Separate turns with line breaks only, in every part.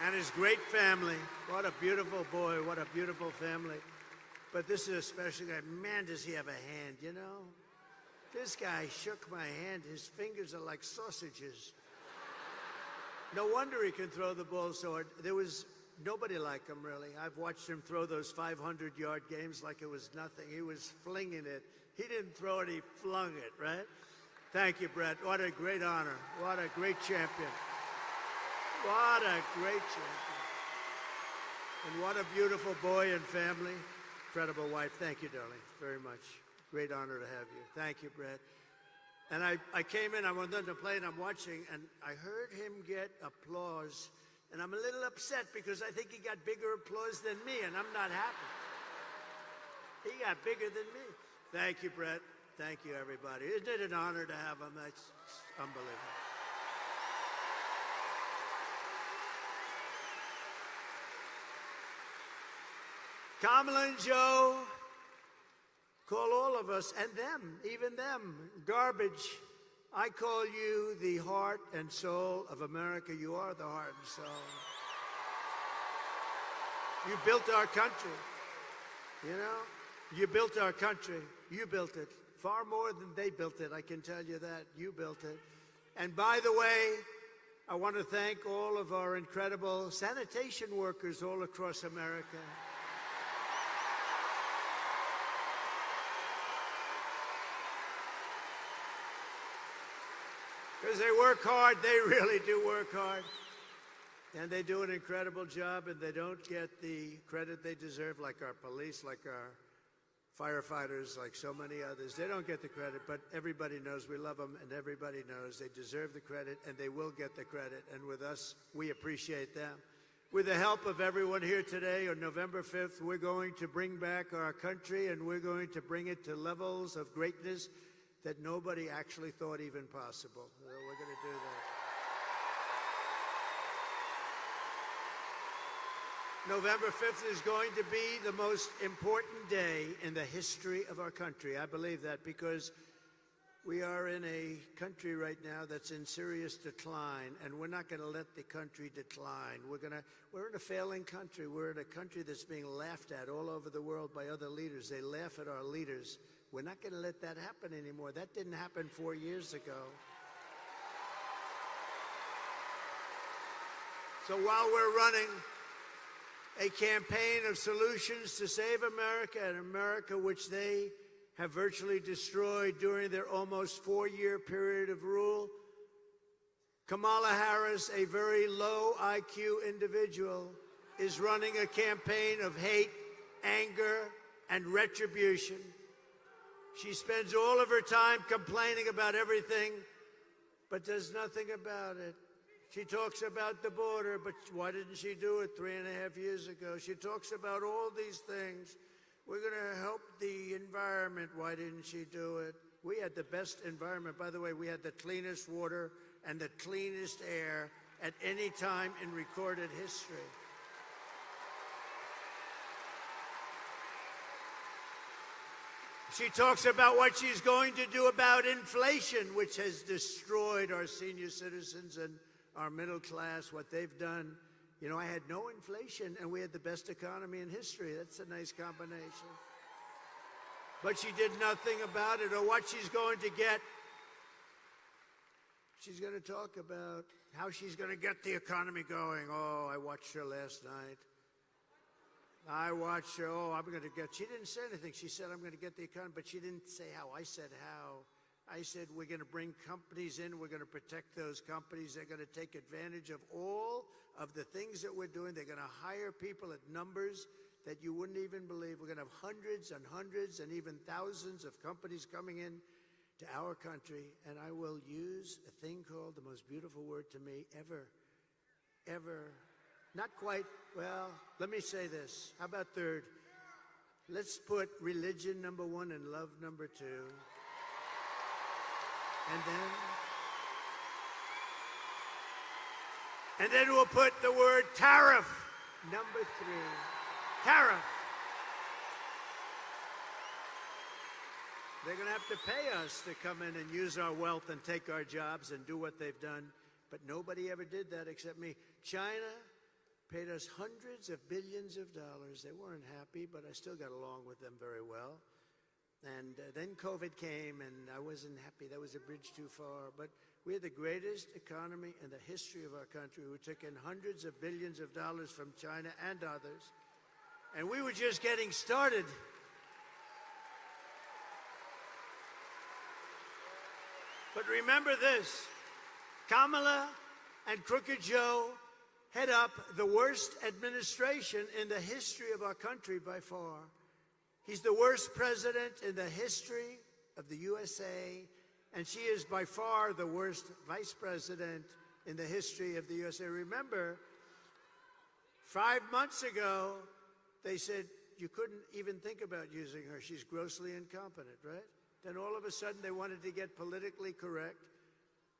and his great family. What a beautiful boy, what a beautiful family. But this is a special guy. Man, does he have a hand, you know? This guy shook my hand. His fingers are like sausages. No wonder he can throw the ball so hard. There was nobody like him, really. I've watched him throw those 500-yard games like it was nothing. He was flinging it. He didn't throw it, he flung it, right? Thank you, Brett. What a great honor. What a great champion. What a great champion. And what a beautiful boy and family. Incredible wife. Thank you, darling, very much. Great honor to have you. Thank you, Brett. And I came in, I wanted to play, and I'm watching, and I heard him get applause. And I'm a little upset because I think he got bigger applause than me, and I'm not happy. He got bigger than me. Thank you, Brett. Thank you, everybody. Isn't it an honor to have him? That's unbelievable. Kamala and Joe call all of us, and them, even them, garbage. I call you the heart and soul of America. You are the heart and soul. You built our country, you know? You built our country. You built it. Far more than they built it, I can tell you that. You built it. And by the way, I want to thank all of our incredible sanitation workers all across America. Because they work hard, they really do work hard. And they do an incredible job, and they don't get the credit they deserve, like our police, like our firefighters, like so many others. They don't get the credit, but everybody knows we love them, and everybody knows they deserve the credit, and they will get the credit. And with us, we appreciate them. With the help of everyone here today, on November 5th, we're going to bring back our country, and we're going to bring it to levels of greatness that nobody actually thought even possible. We're going to do that. November 5th is going to be the most important day in the history of our country. I believe that because we are in a country right now that's in serious decline, and we're not going to let the country decline. We're in a failing country. We're in a country that's being laughed at all over the world by other leaders. They laugh at our leaders. We're not going to let that happen anymore. That didn't happen 4 years ago. So while we're running a campaign of solutions to save America, and America which they have virtually destroyed during their almost 4-year period of rule, Kamala Harris, a very low IQ individual, is running a campaign of hate, anger, and retribution. She spends all of her time complaining about everything, but does nothing about it. She talks about the border, but why didn't she do it 3.5 years ago? She talks about all these things. We're going to help the environment. Why didn't she do it? We had the best environment. By the way, we had the cleanest water and the cleanest air at any time in recorded history. She talks about what she's going to do about inflation, which has destroyed our senior citizens and our middle class, what they've done. You know, I had no inflation, and we had the best economy in history. That's a nice combination. But she did nothing about it, or what she's going to get. She's going to talk about how she's going to get the economy going. Oh, I watched her last night. I watched her. Oh, I'm going to get. She didn't say anything. She said, I'm going to get the economy, but she didn't say how. I said how. I said, we're going to bring companies in. We're going to protect those companies. They're going to take advantage of all of the things that we're doing. They're going to hire people at numbers that you wouldn't even believe. We're going to have hundreds and hundreds and even thousands of companies coming in to our country. And I will use a thing called the most beautiful word to me ever, ever. Not quite, well, let me say this. How about third? Let's put religion number 1 and love number 2. And then we'll put the word tariff number 3. Tariff. They're going to have to pay us to come in and use our wealth and take our jobs and do what they've done. But nobody ever did that except me. China paid us hundreds of billions of dollars. They weren't happy, but I still got along with them very well. And then COVID came, and I wasn't happy. That was a bridge too far. But we had the greatest economy in the history of our country. We took in hundreds of billions of dollars from China and others. And we were just getting started. But remember this, Kamala and Crooked Joe head up the worst administration in the history of our country by far. He's the worst president in the history of the USA, and she is by far the worst vice president in the history of the USA. Remember, 5 months ago, they said you couldn't even think about using her. She's grossly incompetent, right? Then all of a sudden, they wanted to get politically correct,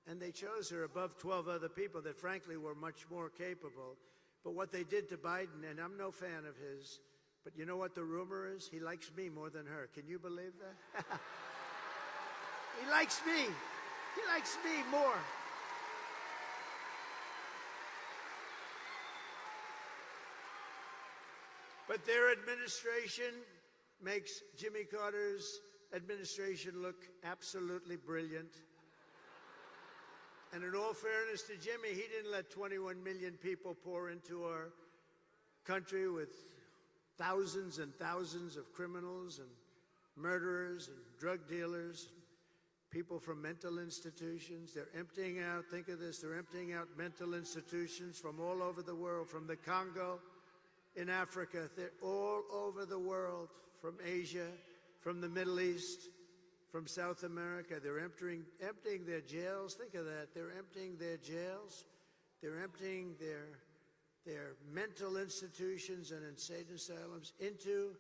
and they chose her above 12 other people that, frankly, were much more capable. But what they did to Biden, and I'm no fan of his, but you know what the rumor is? He likes me more than her. Can you believe that? He likes me. He likes me more. But their administration makes Jimmy Carter's administration look absolutely brilliant. And in all fairness to Jimmy, he didn't let 21 million people pour into our country with thousands and thousands of criminals and murderers and drug dealers, people from mental institutions. They're emptying out, think of this, they're emptying out mental institutions from all over the world, from the Congo in Africa. They're all over the world, from Asia, from the Middle East, from South America. They're emptying their jails. Think of that. They're emptying their jails. They're emptying their mental institutions and insane asylums into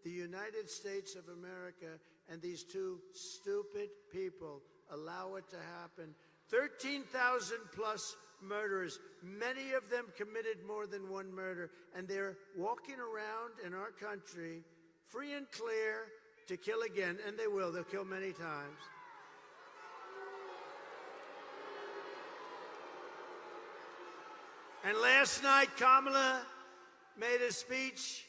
the United States of America, and these two stupid people allow it to happen. 13,000 plus murderers, many of them committed more than one murder, and they're walking around in our country free and clear to kill again, and they will. They'll kill many times. And last night, Kamala made a speech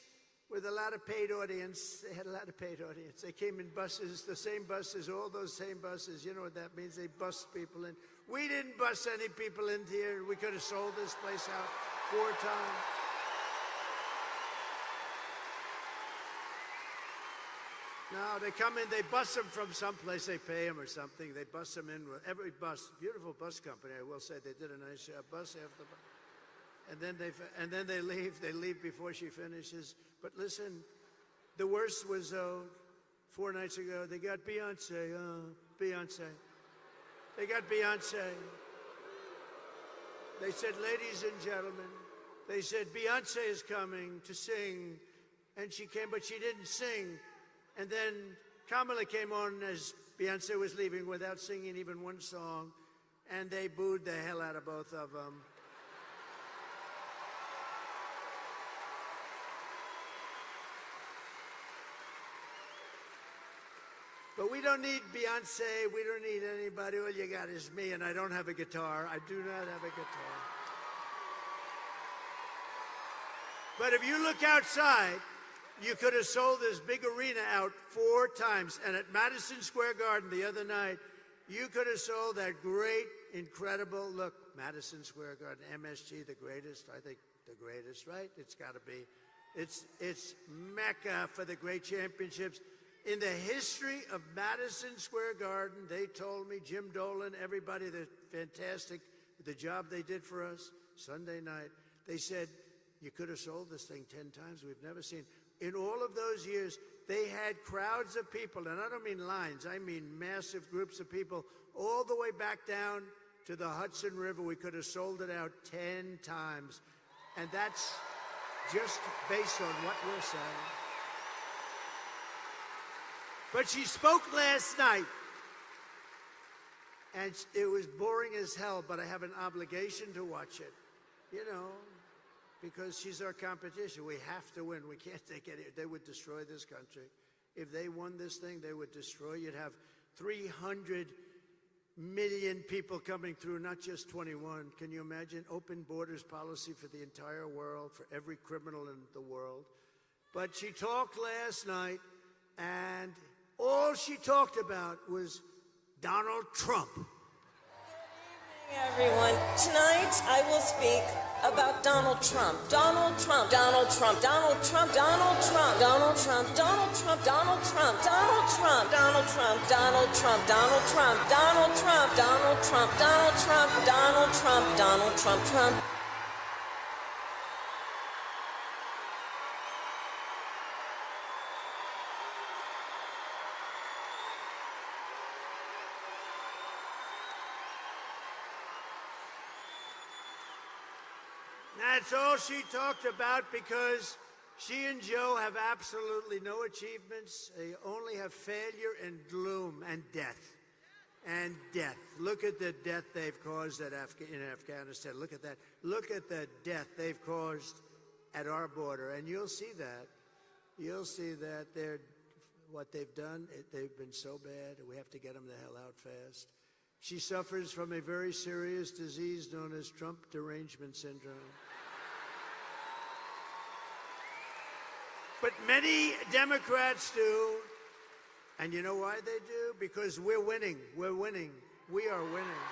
with a lot of paid audience. They had a lot of paid audience. They came in buses, the same buses, all those same buses. You know what that means? They bust people in. We didn't bust any people in here. We could have sold this place out 4 times. No, they come in, they bus them from someplace, they pay them or something. They bus them in with every bus, beautiful bus company, I will say. They did a nice job, bus after bus. And then they leave. They leave before she finishes. But listen, the worst was 4 nights ago. They got Beyonce. Beyonce. They got Beyonce. They said, ladies and gentlemen, they said Beyonce is coming to sing, and she came, but she didn't sing. And then Kamala came on as Beyonce was leaving without singing even one song, and they booed the hell out of both of them. But we don't need Beyonce, we don't need anybody. All you got is me, and I don't have a guitar. I do not have a guitar. But if you look outside, you could have sold this big arena out 4 times. And at Madison Square Garden the other night, you could have sold that great, incredible, look, Madison Square Garden, MSG, the greatest, I think the greatest, right? It's got to be. It's Mecca for the great championships. In the history of Madison Square Garden, they told me, Jim Dolan, everybody, they're fantastic, the job they did for us Sunday night. They said, you could have sold this thing 10 times. We've never seen. In all of those years, they had crowds of people, and I don't mean lines, I mean massive groups of people, all the way back down to the Hudson River. We could have sold it out 10 times. And that's just based on what we're saying. But she spoke last night, and it was boring as hell, but I have an obligation to watch it, you know, because she's our competition. We have to win. We can't take any. They would destroy this country. If they won this thing, they would destroy. You'd have 300 million people coming through, not just 21. Can you imagine? Open borders policy for the entire world, for every criminal in the world. But she talked last night, and all she talked about was Donald Trump.
Good evening, everyone. Tonight, I will speak about Donald Trump. Donald Trump. Donald Trump. Donald Trump. Donald Trump. Donald Trump. Donald Trump. Donald Trump. Donald Trump. Donald Trump. Donald Trump. Donald Trump. Donald Trump. Donald Trump. Donald Trump. Donald Trump. Donald Trump. Trump.
That's all she talked about, because she and Joe have absolutely no achievements. They only have failure and gloom and death. And death. Look at the death they've caused in Afghanistan. Look at that. Look at the death they've caused at our border. And you'll see that. You'll see that what they've done, they've been so bad. We have to get them the hell out fast. She suffers from a very serious disease known as Trump derangement syndrome. But many Democrats do. And you know why they do? Because we're winning. We're winning. We are winning.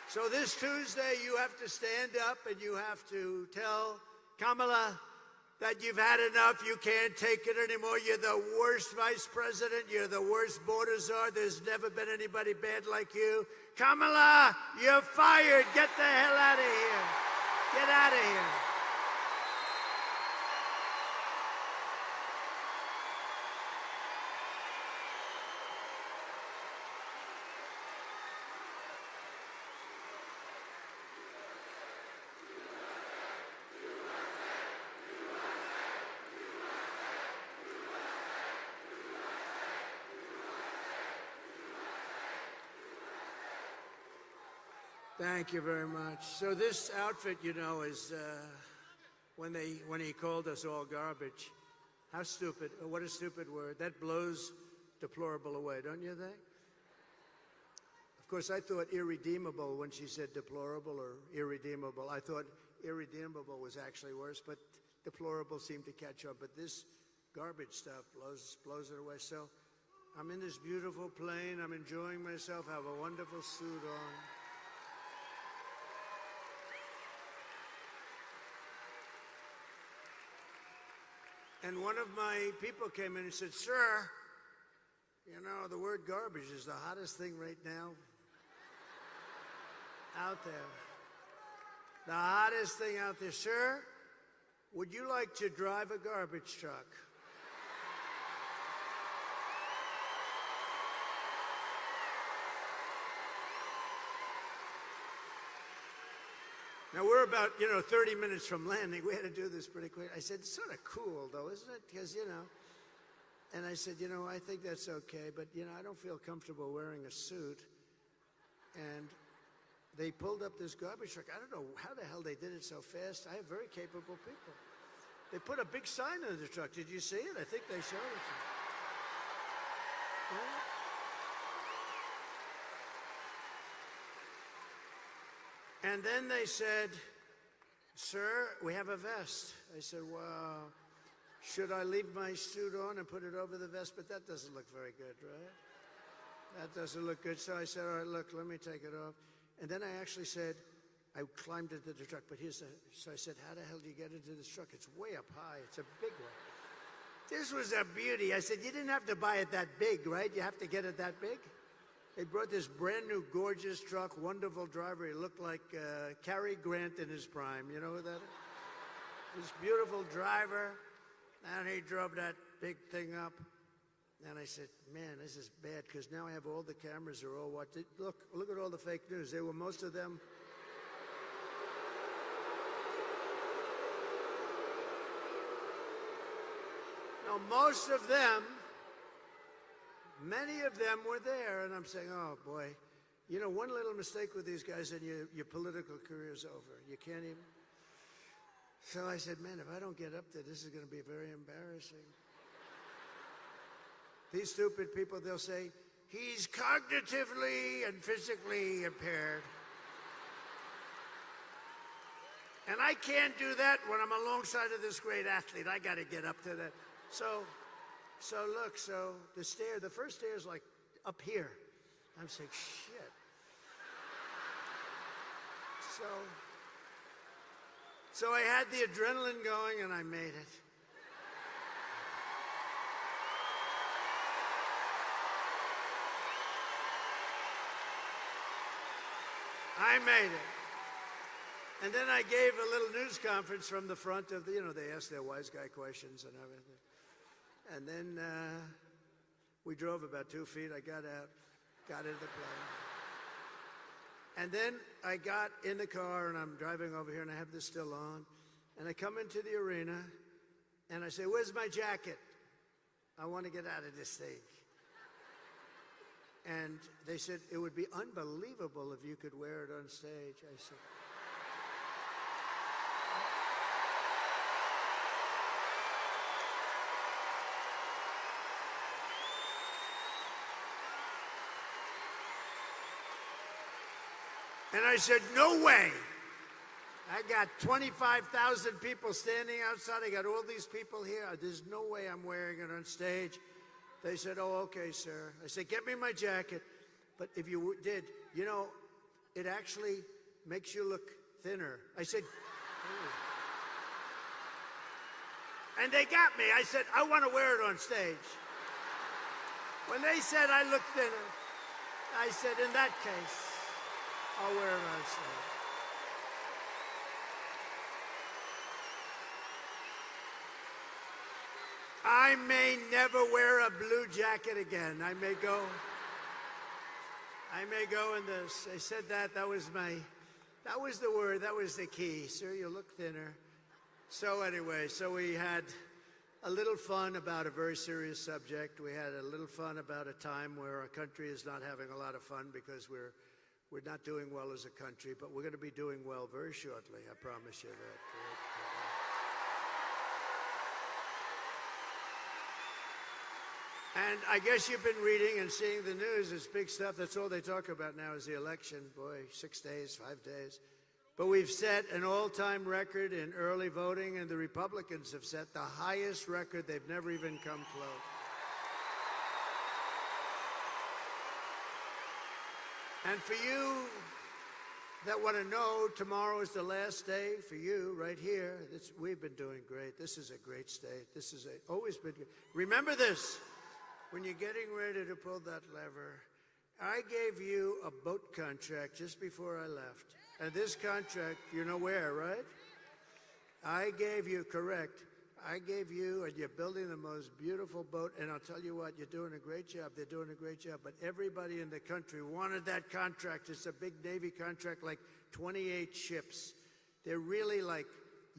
So this Tuesday, you have to stand up and you have to tell Kamala that you've had enough. You can't take it anymore. You're the worst vice president. You're the worst border czar. There's never been anybody bad like you. Kamala, you're fired. Get the hell out of here. Get out of here. Thank you very much. So this outfit, you know, is when he called us all garbage. How stupid! What a stupid word. That blows deplorable away, don't you think? Of course, I thought irredeemable when she said deplorable or irredeemable. I thought irredeemable was actually worse, but deplorable seemed to catch up. But this garbage stuff blows it away. So I'm in this beautiful plane. I'm enjoying myself. I have a wonderful suit on. And one of my people came in and said, "Sir, you know, the word garbage is the hottest thing right now out there. The hottest thing out there. Sir, would you like to drive a garbage truck?" Now, we're about, 30 minutes from landing. We had to do this pretty quick. I said, "It's sort of cool, though, isn't it?" Because, and I said, "I think that's okay, but, I don't feel comfortable wearing a suit." And they pulled up this garbage truck. I don't know how the hell they did it so fast. I have very capable people. They put a big sign on the truck. Did you see it? I think they showed it to you. Yeah. And then they said, "Sir, we have a vest." I said, "Well, should I leave my suit on and put it over the vest?" But that doesn't look very good, right? That doesn't look good. So I said, "All right, look, let me take it off." And then I actually said, I climbed into the truck, but so I said, "How the hell do you get into this truck? It's way up high. It's a big one." This was a beauty. I said, "You didn't have to buy it that big, right? You have to get it that big?" They brought this brand new, gorgeous truck, wonderful driver. He looked like Cary Grant in his prime. You know who that is? This beautiful driver. And he drove that big thing up. And I said, "Man, this is bad, because now I have all the cameras are all watching. Look at all the fake news. They were, most of them. No, most of them. Many of them were there, and I'm saying, oh, boy. One little mistake with these guys and your political career's over. You can't even. So I said, "Man, if I don't get up there, this is going to be very embarrassing." these stupid people, they'll say, he's cognitively and physically impaired. And I can't do that when I'm alongside of this great athlete. I got to get up to that. So look, the first stair is like up here. I'm saying, shit. So I had the adrenaline going and I made it. I made it. And then I gave a little news conference from the front of the, they asked their wise guy questions and everything. And then we drove about 2 feet. I got out, got into the plane. And then I got in the car and I'm driving over here and I have this still on. And I come into the arena and I say, where's my jacket? I want to get out of this thing. And they said, it would be unbelievable if you could wear it on stage. I said, and I said, no way. I got 25,000 people standing outside. I got all these people here. There's no way I'm wearing it on stage. They said, oh, okay, sir. I said, get me my jacket. But if you did, it actually makes you look thinner. I said, oh. And they got me. I said, I want to wear it on stage. When they said I looked thinner, I said, in that case, I'll wear it on stage. I may never wear a blue jacket again. I may go in this. I said that was the word, that was the key. Sir, you look thinner. So anyway, we had a little fun about a very serious subject. We had a little fun about a time where our country is not having a lot of fun because we're not doing well as a country, but we're going to be doing well very shortly. I promise you that. And I guess you've been reading and seeing the news. It's big stuff. That's all they talk about now is the election. Boy, 6 days, 5 days. But we've set an all-time record in early voting, and the Republicans have set the highest record. They've never even come close. And for you that want to know, tomorrow is the last day for you right here. We've been doing great. This is a great state. This is always been good. Remember this. When you're getting ready to pull that lever, I gave you a boat contract just before I left. And this contract, you know where, right? I gave you, correct. I gave you, and you're building the most beautiful boat, and I'll tell you what, you're doing a great job. They're doing a great job. But everybody in the country wanted that contract. It's a big Navy contract, like 28 ships. They're really like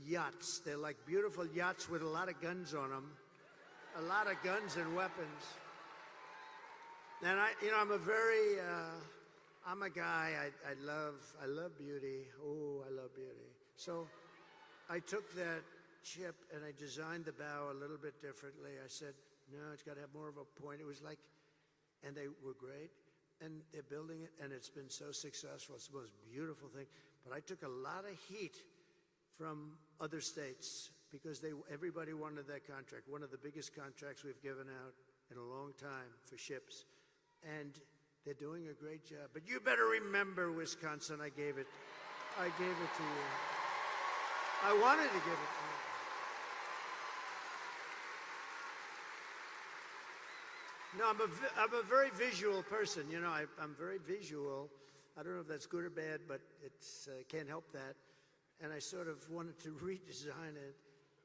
yachts. They're like beautiful yachts with a lot of guns on them. A lot of guns and weapons. And I'm a guy, I love beauty. Oh, I love beauty. So I took that ship and I designed the bow a little bit differently. I said, no, it's got to have more of a point. It was like, and they were great. And they're building it, and it's been so successful. It's the most beautiful thing. But I took a lot of heat from other states because everybody wanted that contract. One of the biggest contracts we've given out in a long time for ships. And they're doing a great job. But you better remember, Wisconsin, I gave it to you. I wanted to give it to you. No, I'm a very visual person. I'm very visual. I don't know if that's good or bad, but it's can't help that. And I sort of wanted to redesign it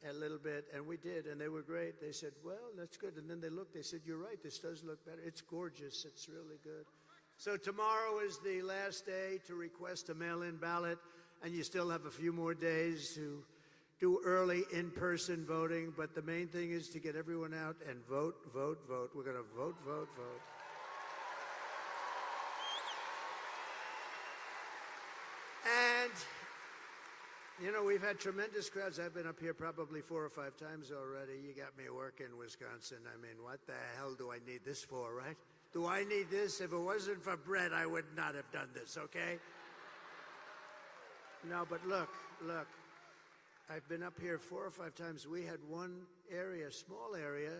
a little bit, and we did, and they were great. They said, well, that's good. And then they looked, they said, you're right, this does look better. It's gorgeous, it's really good. So tomorrow is the last day to request a mail-in ballot, and you still have a few more days to do early in-person voting, but the main thing is to get everyone out and vote, vote, vote. We're gonna vote, vote, vote. You know, we've had tremendous crowds. I've been up here probably 4 or 5 times already. You got me working, Wisconsin. I mean, what the hell do I need this for, right? Do I need this? If it wasn't for bread, I would not have done this, okay? No, but look. I've been up here 4 or 5 times. We had one area, small area,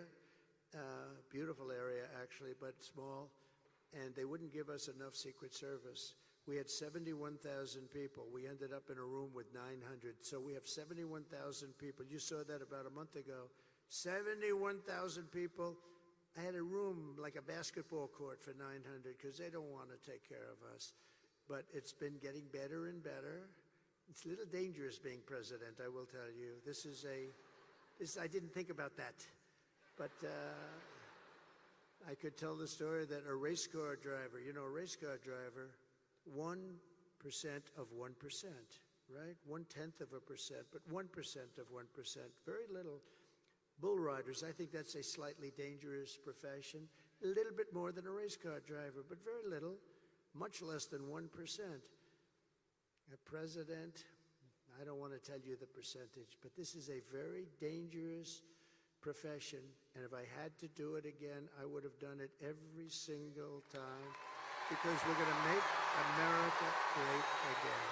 beautiful area actually, but small, and they wouldn't give us enough Secret Service. We had 71,000 people. We ended up in a room with 900. So we have 71,000 people. You saw that about a month ago. 71,000 people. I had a room like a basketball court for 900 because they don't want to take care of us. But it's been getting better and better. It's a little dangerous being president, I will tell you. I didn't think about that. But I could tell the story that a race car driver, you know, a race car driver, 1% of 1%, right? 0.1%, but 1% of 1%, very little. Bull riders, I think that's a slightly dangerous profession. A little bit more than a race car driver, but very little, much less than 1%. A president, I don't want to tell you the percentage, but this is a very dangerous profession, and if I had to do it again, I would have done it every single time, because we're going to make America great again.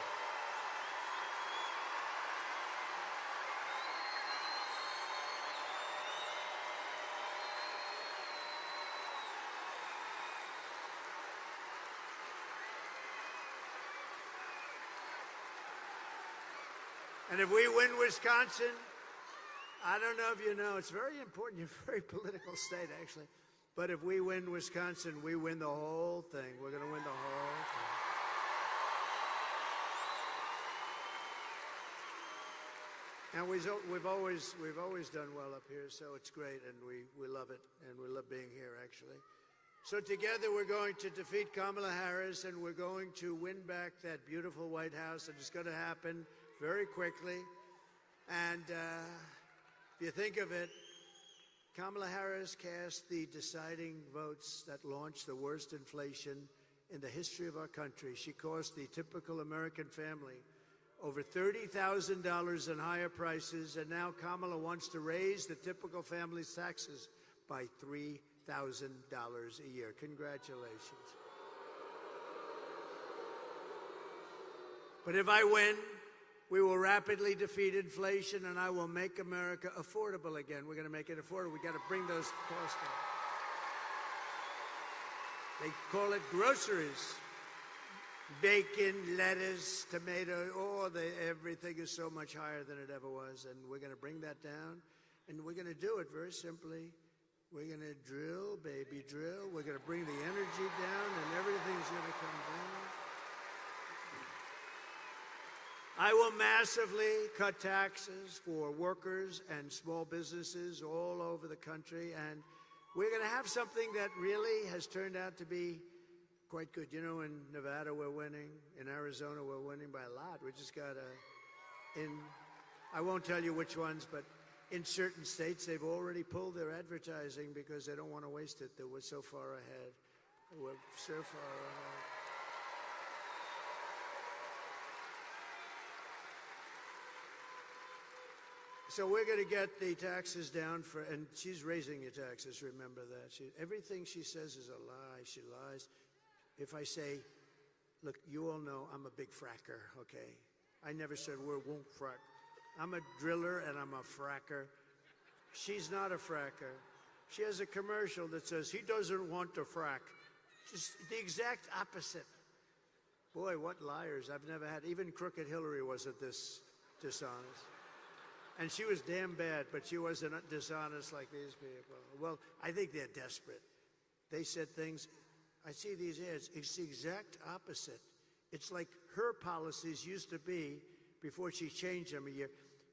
And if we win Wisconsin, I don't know if you know, it's very important. You're a very political state, actually. But if we win Wisconsin, we win the whole thing. We're going to win the whole thing. And we've always done well up here, so it's great, and we love it, and we love being here, actually. So together we're going to defeat Kamala Harris, and we're going to win back that beautiful White House, and it's going to happen very quickly. And if you think of it, Kamala Harris cast the deciding votes that launched the worst inflation in the history of our country. She cost the typical American family over $30,000 in higher prices, and now Kamala wants to raise the typical family's taxes by $3,000 a year. Congratulations. But if I win, we will rapidly defeat inflation, and I will make America affordable again. We're going to make it affordable. We've got to bring those costs down. They call it groceries. Bacon, lettuce, tomato, everything is so much higher than it ever was, and we're going to bring that down, and we're going to do it very simply. We're going to drill, baby, drill. We're going to bring the energy down, and everything's going to come down. I will massively cut taxes for workers and small businesses all over the country, and we're going to have something that really has turned out to be quite good. You know, in Nevada we're winning, in Arizona we're winning by a lot. We just got I won't tell you which ones, but in certain states they've already pulled their advertising because they don't want to waste it. They were so far ahead. We're so far ahead. So we're going to get the taxes down and she's raising your taxes, remember that. Everything she says is a lie. She lies. If I say, look, you all know I'm a big fracker, okay? I never said we won't frack. I'm a driller and I'm a fracker. She's not a fracker. She has a commercial that says he doesn't want to frack. Just the exact opposite. Boy, what liars. I've never had, even Crooked Hillary wasn't this dishonest. And she was damn bad, but she wasn't dishonest like these people. Well, I think they're desperate. They said things, I see these ads, it's the exact opposite. It's like her policies used to be, before she changed them a year,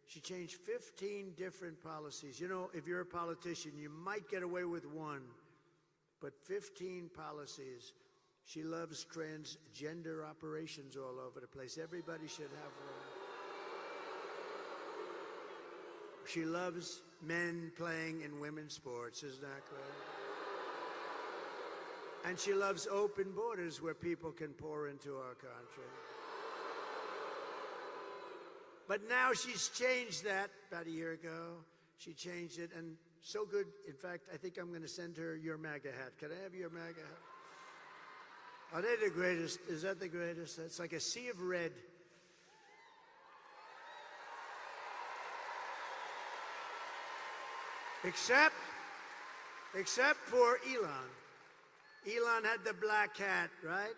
she changed 15 different policies. You know, if you're a politician, you might get away with one, but 15 policies. She loves transgender operations all over the place. Everybody should have one. She loves men playing in women's sports, isn't that great? And she loves open borders where people can pour into our country. But now she's changed that about a year ago. She changed it, and so good. In fact, I think I'm going to send her your MAGA hat. Can I have your MAGA hat? Are they the greatest? Is that the greatest? It's like a sea of red. Except for Elon. Elon had the black hat, right?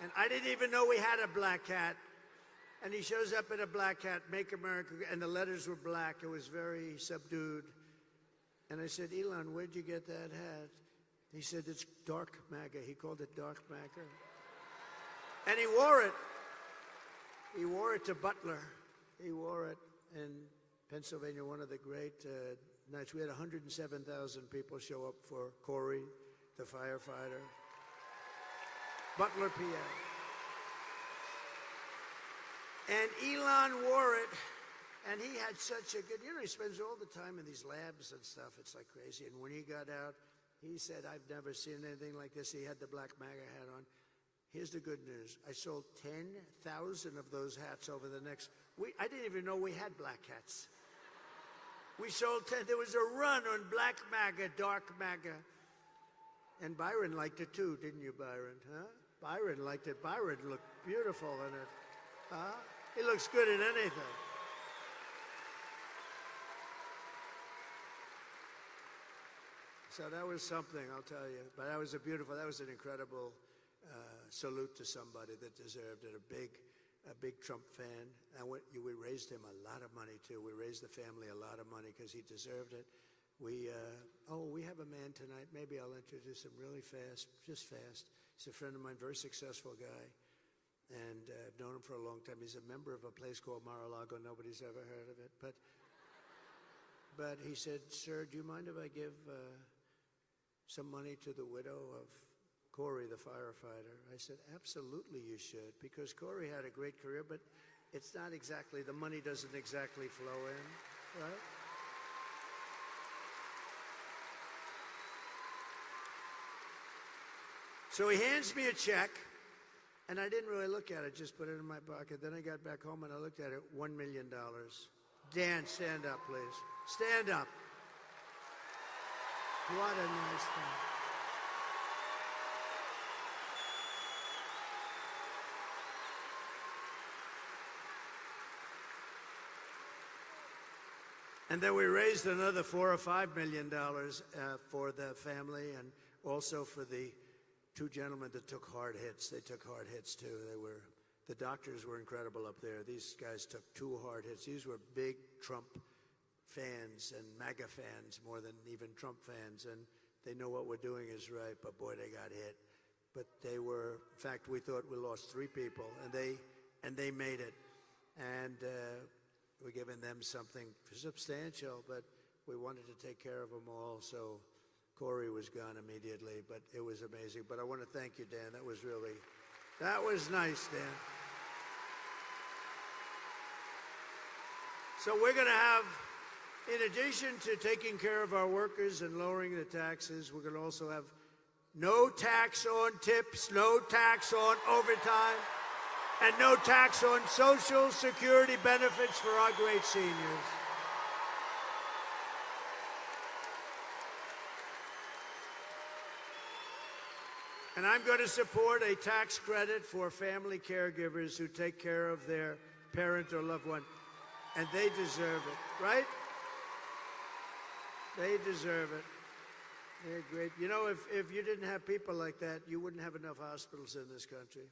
And I didn't even know we had a black hat. And he shows up in a black hat, Make America, and the letters were black. It was very subdued. And I said, Elon, where'd you get that hat? He said, it's dark MAGA. He called it dark MAGA. And he wore it. He wore it to Butler. He wore it in Pennsylvania, one of the great nights. We had 107,000 people show up for Corey, the firefighter. Butler, PA. And Elon wore it, and he had such a good, he spends all the time in these labs and stuff. It's like crazy. And when he got out, he said, I've never seen anything like this. He had the black MAGA hat on. Here's the good news. I sold 10,000 of those hats over the next week. I didn't even know we had black hats. We sold 10. There was a run on black MAGA, dark MAGA. And Byron liked it too, didn't you, Byron? Huh? Byron liked it. Byron looked beautiful in it. Huh? He looks good in anything. So that was something, I'll tell you. But that was that was an incredible salute to somebody that deserved it. A big Trump fan. And we raised him a lot of money too. We raised the family a lot of money because he deserved it. We have a man tonight. Maybe I'll introduce him really fast, just fast. He's a friend of mine, very successful guy. And I've known him for a long time. He's a member of a place called Mar-a-Lago. Nobody's ever heard of it. But he said, sir, do you mind if I give some money to the widow of Corey, the firefighter? I said, absolutely you should, because Corey had a great career, but it's not exactly, the money doesn't exactly flow in, right? So he hands me a check. And I didn't really look at it, just put it in my pocket. Then I got back home and I looked at it, $1 million. Dan, stand up, please. Stand up. What a nice thing. And then we raised another $4 or $5 million for the family and also for the two gentlemen that took hard hits. They took hard hits too. The doctors were incredible up there. These guys took 2 hard hits. These were big Trump fans and MAGA fans more than even Trump fans. And they know what we're doing is right, but boy, they got hit. But they were, in fact, we thought we lost 3 people and they made it. And we're giving them something substantial, but we wanted to take care of them all. So Corey was gone immediately, but it was amazing. But I want to thank you, Dan. That was nice, Dan. So we're going to have, in addition to taking care of our workers and lowering the taxes, we're going to also have no tax on tips, no tax on overtime, and no tax on Social Security benefits for our great seniors. And I'm going to support a tax credit for family caregivers who take care of their parent or loved one. And they deserve it, right? They deserve it. They're great. You know, if you didn't have people like that, you wouldn't have enough hospitals in this country.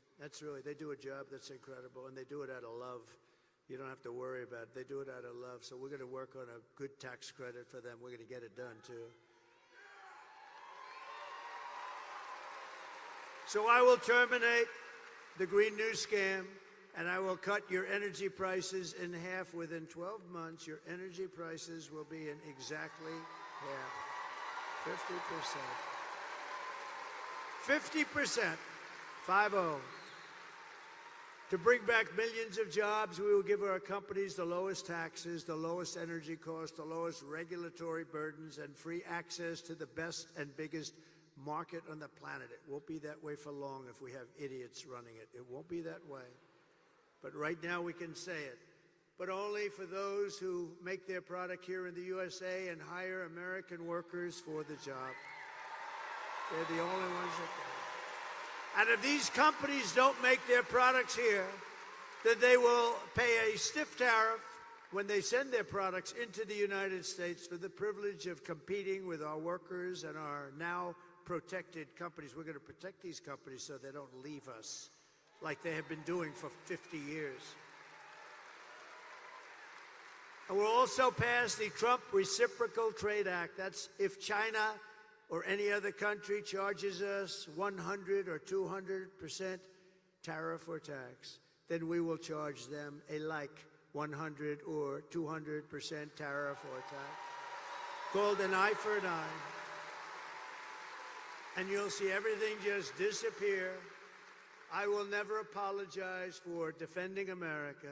They do a job that's incredible, and they do it out of love. You don't have to worry about it. They do it out of love. So we're going to work on a good tax credit for them. We're going to get it done, too. So I will terminate the Green New Scam, and I will cut your energy prices in half. Within 12 months, your energy prices will be in exactly half. 50%. 50%. 5-0. To bring back millions of jobs, we will give our companies the lowest taxes, the lowest energy costs, the lowest regulatory burdens, and free access to the best and biggest market on the planet. It won't be that way for long if we have idiots running it. It won't be that way. But right now we can say it. but only for those who make their product here in the USA and hire American workers for the job. They're the only ones that do. And if these companies don't make their products here, then they will pay a stiff tariff when they send their products into the United States for the privilege of competing with our workers and our now protected companies. We're going to protect these companies so they don't leave us like they have been doing for 50 years. And we'll also pass the Trump Reciprocal Trade Act. That's if China or any other country charges us 100 or 200% tariff or tax, then we will charge them a like 100 or 200% tariff or tax, called an eye for an eye. And you'll see everything just disappear. I will never apologize for defending America.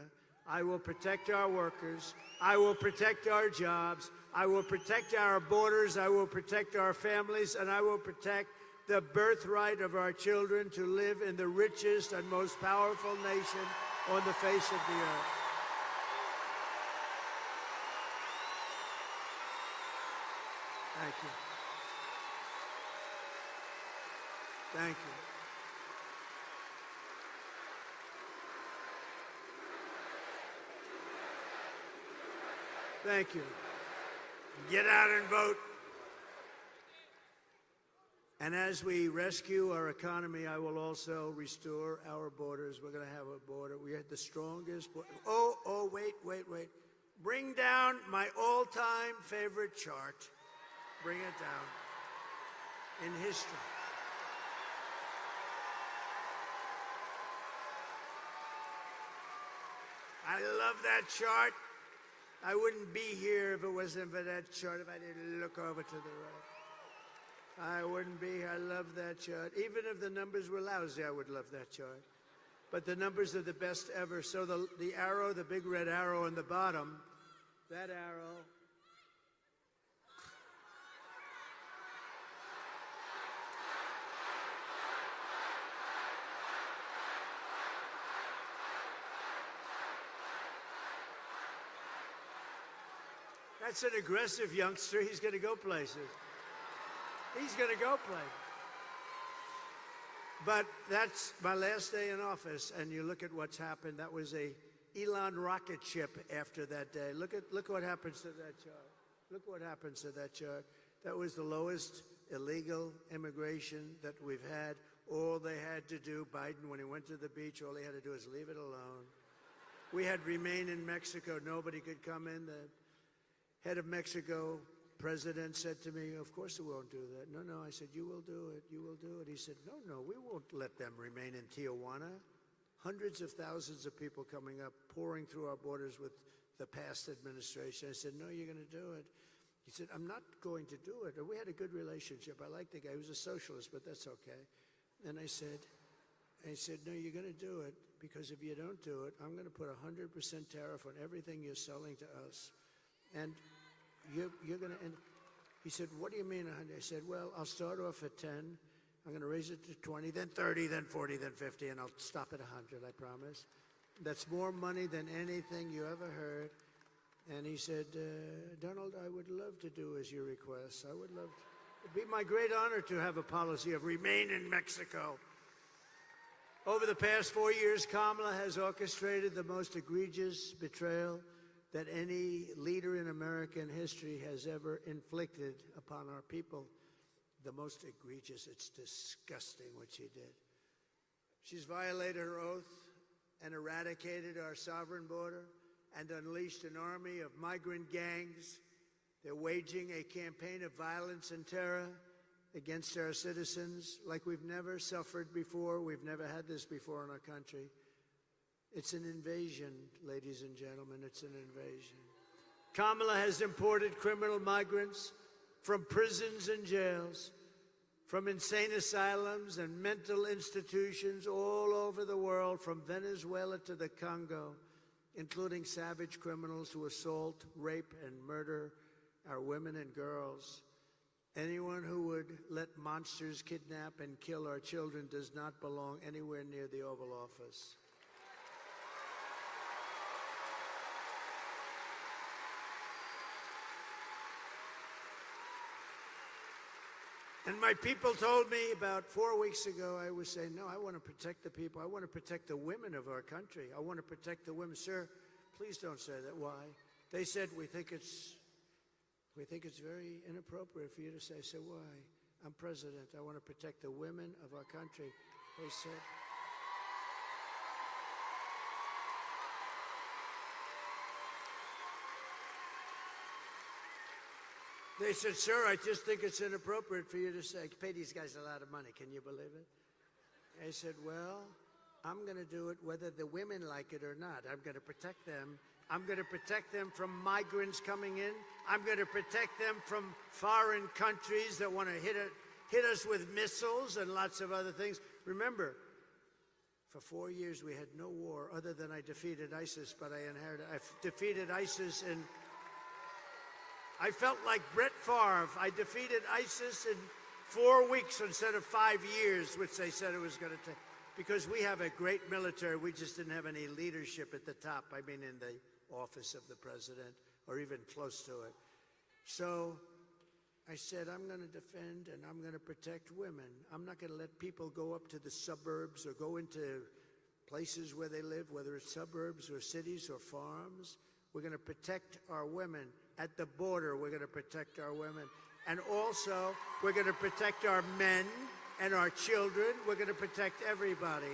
I will protect our workers. I will protect our jobs. I will protect our borders. I will protect our families. And I will protect the birthright of our children to live in the richest and most powerful nation on the face of the earth. Thank you. Thank you. Thank you. Get out and vote. And as we rescue our economy, I will also restore our borders. We're going to have a border. We had the strongest. Wait. Bring down my all-time favorite chart. Bring it down. In history. I love that chart. I wouldn't be here if it wasn't for that chart, if I didn't look over to the right. I wouldn't be here. I love that chart. Even if the numbers were lousy, I would love that chart. But the numbers are the best ever. So the arrow, the big red arrow on the bottom, that arrow, that's an aggressive youngster. He's going to go places. He's going to go places. But that's my last day in office, and you look at what's happened. That was a Elon rocket ship after that day. Look what happens to that chart. Look what happens to that chart. That was the lowest illegal immigration that we've had. All they had to do, Biden, when he went to the beach, all he had to do is leave it alone. We had remain in Mexico. Nobody could come in. The head of Mexico, president, said to me, of course we won't do that. No, I said, you will do it, you will do it. He said, no, we won't let them remain in Tijuana. Hundreds of thousands of people coming up, pouring through our borders with the past administration. I said, no, you're going to do it. He said, I'm not going to do it. And we had a good relationship. I liked the guy. He was a socialist, but that's okay. And I said, no, you're going to do it, because if you don't do it, I'm going to put 100% tariff on everything you're selling to us. And you're going to end. He said, what do you mean 100? I said, well, I'll start off at 10. I'm going to raise it to 20, then 30, then 40, then 50, and I'll stop at 100, I promise. That's more money than anything you ever heard. And he said, Donald, I would love to do as you request. I would love to. It'd be my great honor to have a policy of remain in Mexico. Over the past 4 years, Kamala has orchestrated the most egregious betrayal that any leader in American history has ever inflicted upon our people. The most egregious. It's disgusting what she did. She's violated her oath and eradicated our sovereign border and unleashed an army of migrant gangs. They're waging a campaign of violence and terror against our citizens like we've never suffered before. We've never had this before in our country. It's an invasion, ladies and gentlemen. It's an invasion. Kamala has imported criminal migrants from prisons and jails, from insane asylums and mental institutions all over the world, from Venezuela to the Congo, including savage criminals who assault, rape, and murder our women and girls. Anyone who would let monsters kidnap and kill our children does not belong anywhere near the Oval Office. And my people told me about 4 weeks ago, I was saying, no, I want to protect the people. I want to protect the women of our country. I want to protect the women. Sir, please don't say that. Why? They said, we think it's very inappropriate for you to say. I said, why? I'm president. I want to protect the women of our country. They said, sir, I just think it's inappropriate for you to say, pay these guys a lot of money. Can you believe it? I said, well, I'm going to do it whether the women like it or not. I'm going to protect them. I'm going to protect them from migrants coming in. I'm going to protect them from foreign countries that want to hit us with missiles and lots of other things. Remember, for 4 years we had no war other than I defeated ISIS, but I defeated ISIS in... I felt like Brett Favre. I defeated ISIS in 4 weeks instead of 5 years, which they said it was going to take. Because we have a great military, we just didn't have any leadership at the top. I mean, in the office of the president, or even close to it. So I said, I'm going to defend and I'm going to protect women. I'm not going to let people go up to the suburbs or go into places where they live, whether it's suburbs or cities or farms. We're going to protect our women. At the border, we're going to protect our women. And also, we're going to protect our men and our children. We're going to protect everybody.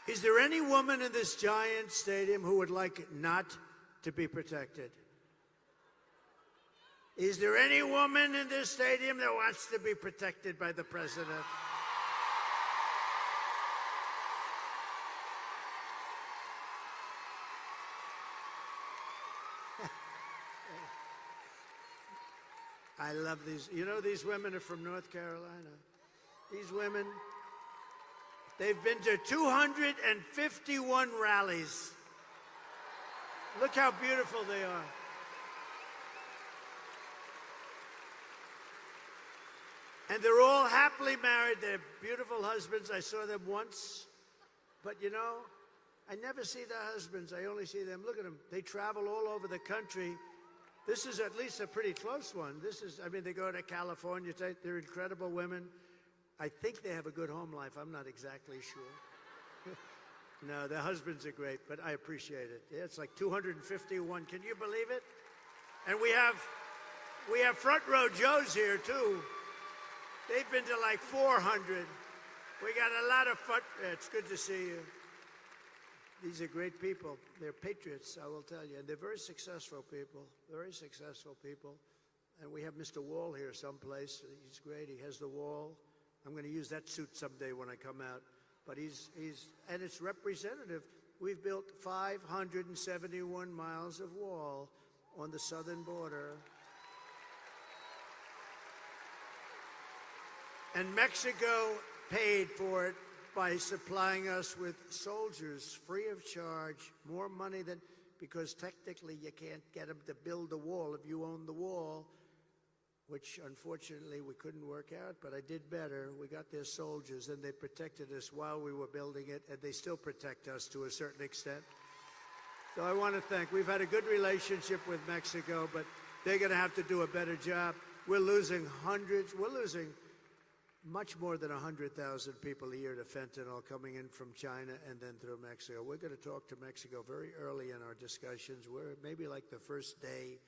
Is there any woman in this giant stadium who would like not to be protected? Is there any woman in this stadium that wants to be protected by the president? I love these. You know, these women are from North Carolina. These women, they've been to 251 rallies. Look how beautiful they are. And they're all happily married. They're beautiful husbands. I saw them once. But, you know, I never see their husbands. I only see them. Look at them. They travel all over the country. This is at least a pretty close one. This is, I mean, they go to California. They're incredible women. I think they have a good home life. I'm not exactly sure. No, their husbands are great, but I appreciate it. Yeah, it's like 251. Can you believe it? And we have front row Joes here, too. They've been to like 400. We got a lot of fun. It's good to see you. These are great people. They're patriots, I will tell you. And they're very successful people, very successful people. And we have Mr. Wall here someplace. He's great. He has the wall. I'm going to use that suit someday when I come out. But and it's representative. We've built 571 miles of wall on the southern border. And Mexico paid for it by supplying us with soldiers free of charge, more money than, because technically you can't get them to build the wall if you own the wall, which unfortunately we couldn't work out, but I did better. We got their soldiers and they protected us while we were building it, and they still protect us to a certain extent. So I want to thank, we've had a good relationship with Mexico, but they're going to have to do a better job. We're losing much more than 100,000 people a year to fentanyl coming in from China and then through Mexico. We're going to talk to Mexico very early in our discussions. We're maybe like the first day,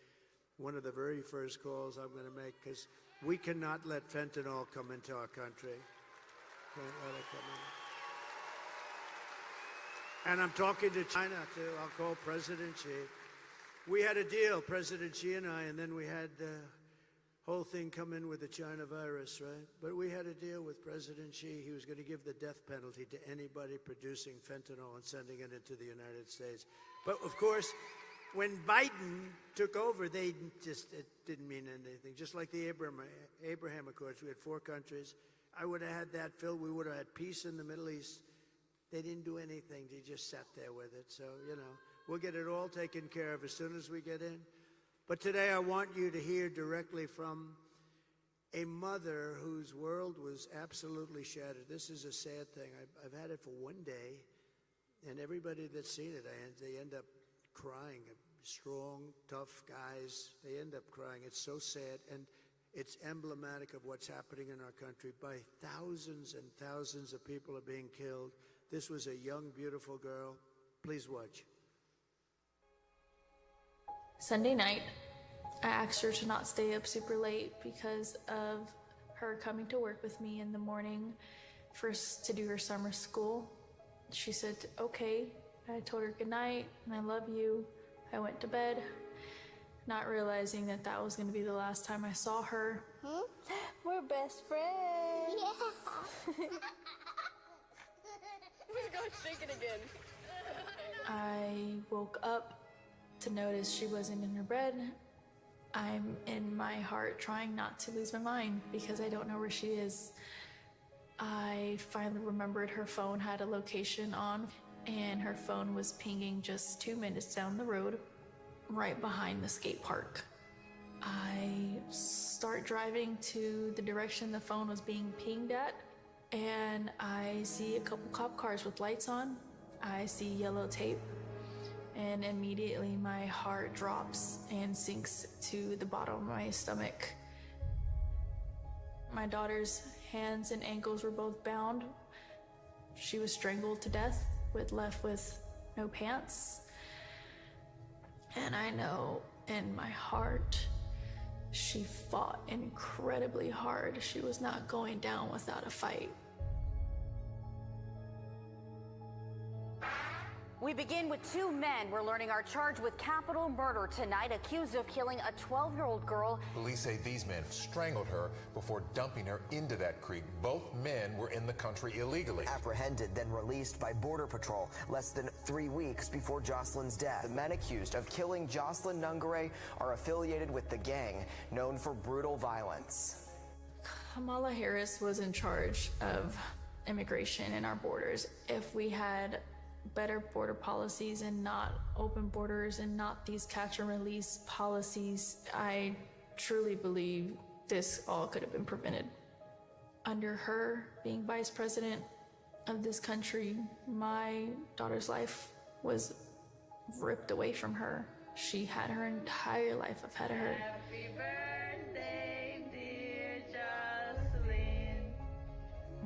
one of the very first calls I'm going to make, because we cannot let fentanyl come into our country. Can't let it come in. And I'm talking to China, too. I'll call President Xi. We had a deal, President Xi and I, and then we had whole thing come in with the China virus, right? But we had a deal with President Xi. He was going to give the death penalty to anybody producing fentanyl and sending it into the United States. But, of course, when Biden took over, it didn't mean anything. Just like the Abraham Accords, we had 4 countries. I would have had that filled. We would have had peace in the Middle East. They didn't do anything. They just sat there with it. So, you know, we'll get it all taken care of as soon as we get in. But today I want you to hear directly from A mother whose world was absolutely shattered. This is a sad thing. I've had it for one day, and everybody that's seen it, they end up crying. Strong, tough guys, they end up crying. It's so sad, and it's emblematic of what's happening in our country. By thousands and thousands of people are being killed. This was a young, beautiful girl. Please watch.
Sunday night, I asked her to not stay up super late because of her coming to work with me in the morning first to do her summer school. She said, okay. I told her good night and I love you. I went to bed, not realizing that that was going to be the last time I saw her.
We're best friends.
Yeah. We're going to shake it again.
I woke up to notice she wasn't in her bed. I'm in my heart trying not to lose my mind because I don't know where she is. I finally remembered her phone had a location on, and her phone was pinging just 2 minutes down the road, right behind the skate park. I start driving to the direction the phone was being pinged at, and I see a couple cop cars with lights on. I see yellow tape, and immediately my heart drops and sinks to the bottom of my stomach. My daughter's hands and ankles were both bound. She was strangled to death, left with no pants. And I know in my heart, she fought incredibly hard. She was not going down without a fight.
We begin with two men we're learning are charged with capital murder tonight, accused of killing a 12-year-old girl.
Police say these men strangled her before dumping her into that creek. Both men were in the country illegally.
Apprehended, then released by Border Patrol less than 3 weeks before Jocelyn's death. The men accused of killing Jocelyn Nungare are affiliated with the gang known for brutal violence.
Kamala Harris was in charge of immigration in our borders. If we had better border policies and not open borders and not these catch and release policies, I truly believe this all could have been prevented. Under her being vice president of this country, my daughter's life was ripped away from her. She had her entire life ahead of her.
Happy birthday, dear Jocelyn.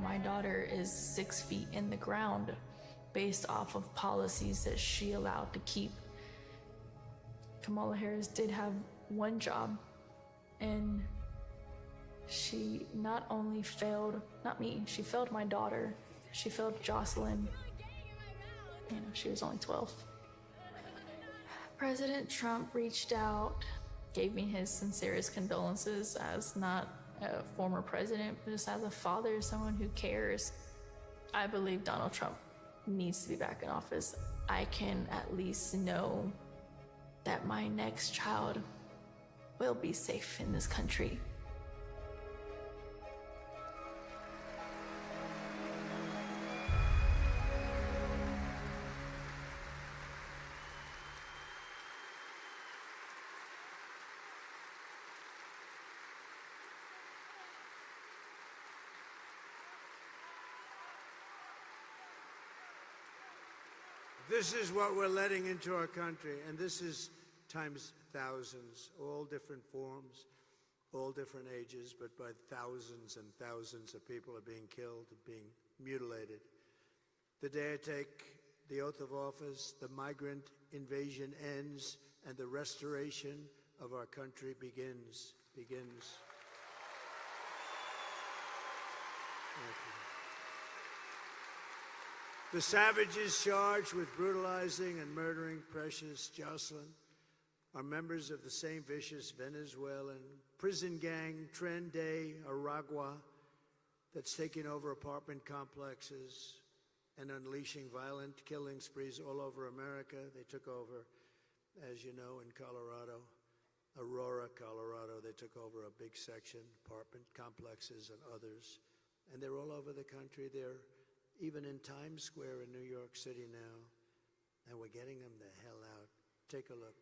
My daughter is 6 feet in the ground based off of policies that she allowed to keep. Kamala Harris did have one job, and she not only failed, not me, she failed my daughter, she failed Jocelyn. You know, she was only 12. President Trump reached out, gave me his sincerest condolences as not a former president, but just as a father, someone who cares. I believe Donald Trump needs to be back in office. I can at least know that my next child will be safe in this country.
This is what we're letting into our country, and this is times thousands, all different forms, all different ages, but by thousands and thousands of people are being killed, being mutilated. The day I take the oath of office, the migrant invasion ends, and the restoration of our country begins. Thank you. The savages charged with brutalizing and murdering precious Jocelyn are members of the same vicious Venezuelan prison gang, Tren de Aragua, that's taking over apartment complexes and unleashing violent killing sprees all over America. They took over, as you know, in Colorado, Aurora, Colorado. They took over a big section, apartment complexes and others. And they're all over the country. They're even in Times Square in New York City now, and we're getting them the hell out. Take a look.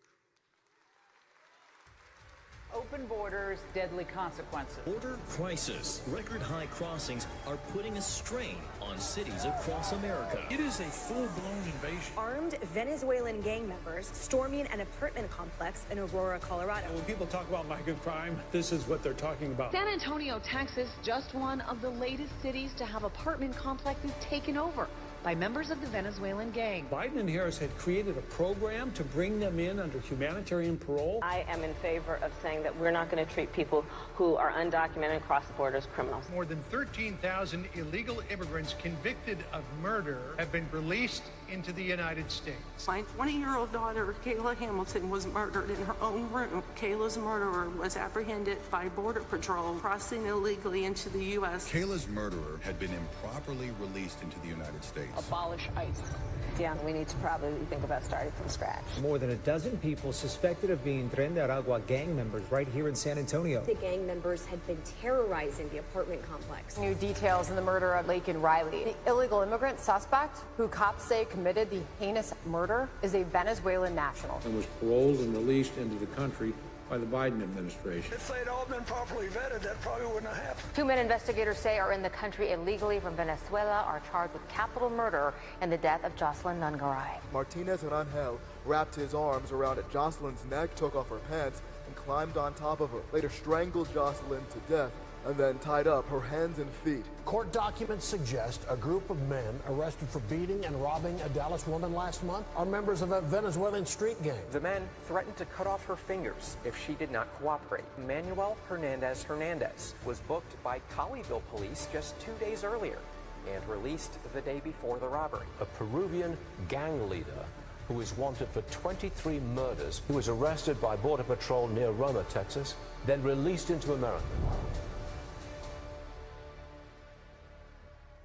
Open borders, deadly consequences.
Border crisis. Record high crossings are putting a strain on cities across America.
It is a full-blown invasion.
Armed Venezuelan gang members storming an apartment complex in Aurora, Colorado.
When people talk about migrant crime, this is what they're talking about.
San Antonio, Texas, just one of the latest cities to have apartment complexes taken over by members of the Venezuelan gang.
Biden and Harris had created a program to bring them in under humanitarian parole.
I am in favor of saying that we're not going to treat people who are undocumented across the border as criminals.
More than 13,000 illegal immigrants convicted of murder have been released into the United States.
My 20-year-old daughter, Kayla Hamilton, was murdered in her own room. Kayla's murderer was apprehended by Border Patrol crossing illegally into the U.S.
Kayla's murderer had been improperly released into the United States.
Abolish ICE. Yeah, we need to probably think about starting from scratch.
More than a dozen people suspected of being Tren de Aragua gang members right here in San Antonio.
The gang members had been terrorizing the apartment complex.
New details in the murder of Laken Riley. The illegal immigrant suspect, who cops say committed the heinous murder, is a Venezuelan national.
And was paroled and released into the country by the Biden administration.
If they'd all been properly vetted, that probably wouldn't have happened.
2 men investigators say are in the country illegally from Venezuela are charged with capital murder and the death of Jocelyn Nungaray.
Martinez Rangel wrapped his arms around Jocelyn's neck, took off her pants, and climbed on top of her. Later strangled Jocelyn to death and then tied up her hands and feet.
Court documents suggest a group of men arrested for beating and robbing a Dallas woman last month are members of a Venezuelan street gang.
The men threatened to cut off her fingers if she did not cooperate. Manuel Hernandez was booked by Colleyville police just 2 days earlier and released the day before the robbery.
A Peruvian gang leader who is wanted for 23 murders, who was arrested by Border Patrol near Roma, Texas, then released into America.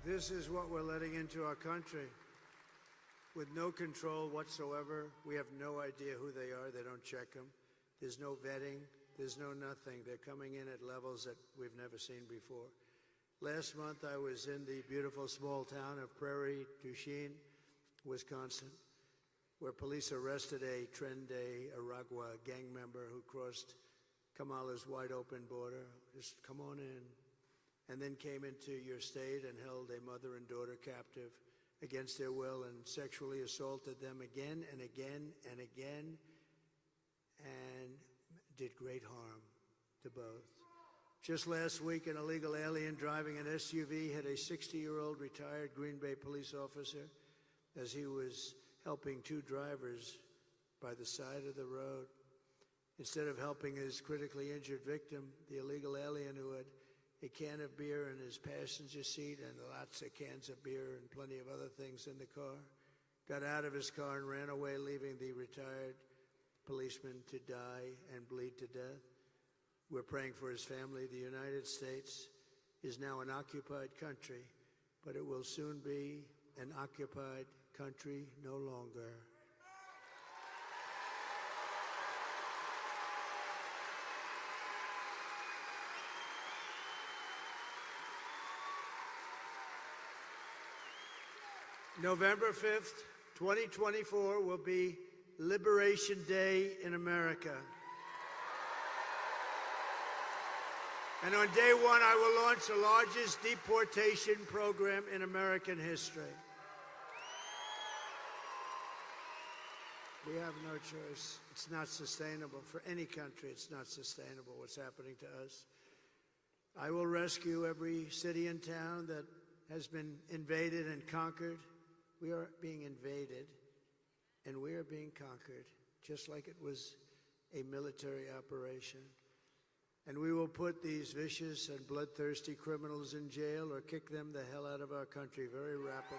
This is what we're letting into our country. With no control whatsoever. We have no idea who they are. They don't check them. There's no vetting. There's no nothing. They're coming in at levels that we've never seen before. Last month, I was in the beautiful small town of Prairie du Chien, Wisconsin, where police arrested a Tren de Aragua gang member who crossed Kamala's wide-open border. Just come on in. And then came into your state and held a mother and daughter captive against their will and sexually assaulted them again and again and again and did great harm to both. Just last week, an illegal alien driving an SUV hit a 60-year-old retired Green Bay police officer as he was helping two drivers by the side of the road. Instead of helping his critically injured victim, the illegal alien who had a can of beer in his passenger seat and lots of cans of beer and plenty of other things in the car, got out of his car and ran away, leaving the retired policeman to die and bleed to death. We're praying for his family. The United States is now an occupied country, but it will soon be an occupied country no longer. November 5th, 2024 will be Liberation Day in America. And on day one, I will launch the largest deportation program in American history. We have no choice. It's not sustainable for any country. It's not sustainable what's happening to us. I will rescue every city and town that has been invaded and conquered. We are being invaded, and we are being conquered, just like it was a military operation. And we will put these vicious and bloodthirsty criminals in jail or kick them the hell out of our country very rapidly.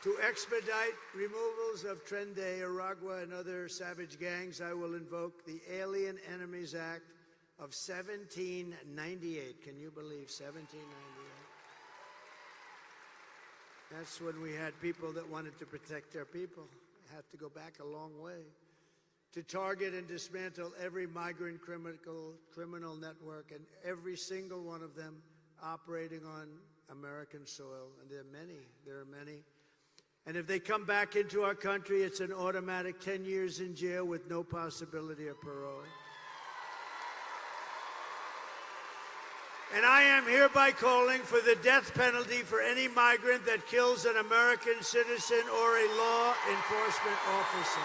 To expedite removals of Tren de Aragua and other savage gangs, I will invoke the Alien Enemies Act of 1798. Can you believe 1798? That's when we had people that wanted to protect their people. I have to go back a long way. To target and dismantle every migrant criminal network, and every single one of them operating on American soil. And there are many. And if they come back into our country, it's an automatic 10 years in jail with no possibility of parole. And I am hereby calling for the death penalty for any migrant that kills an American citizen or a law enforcement officer.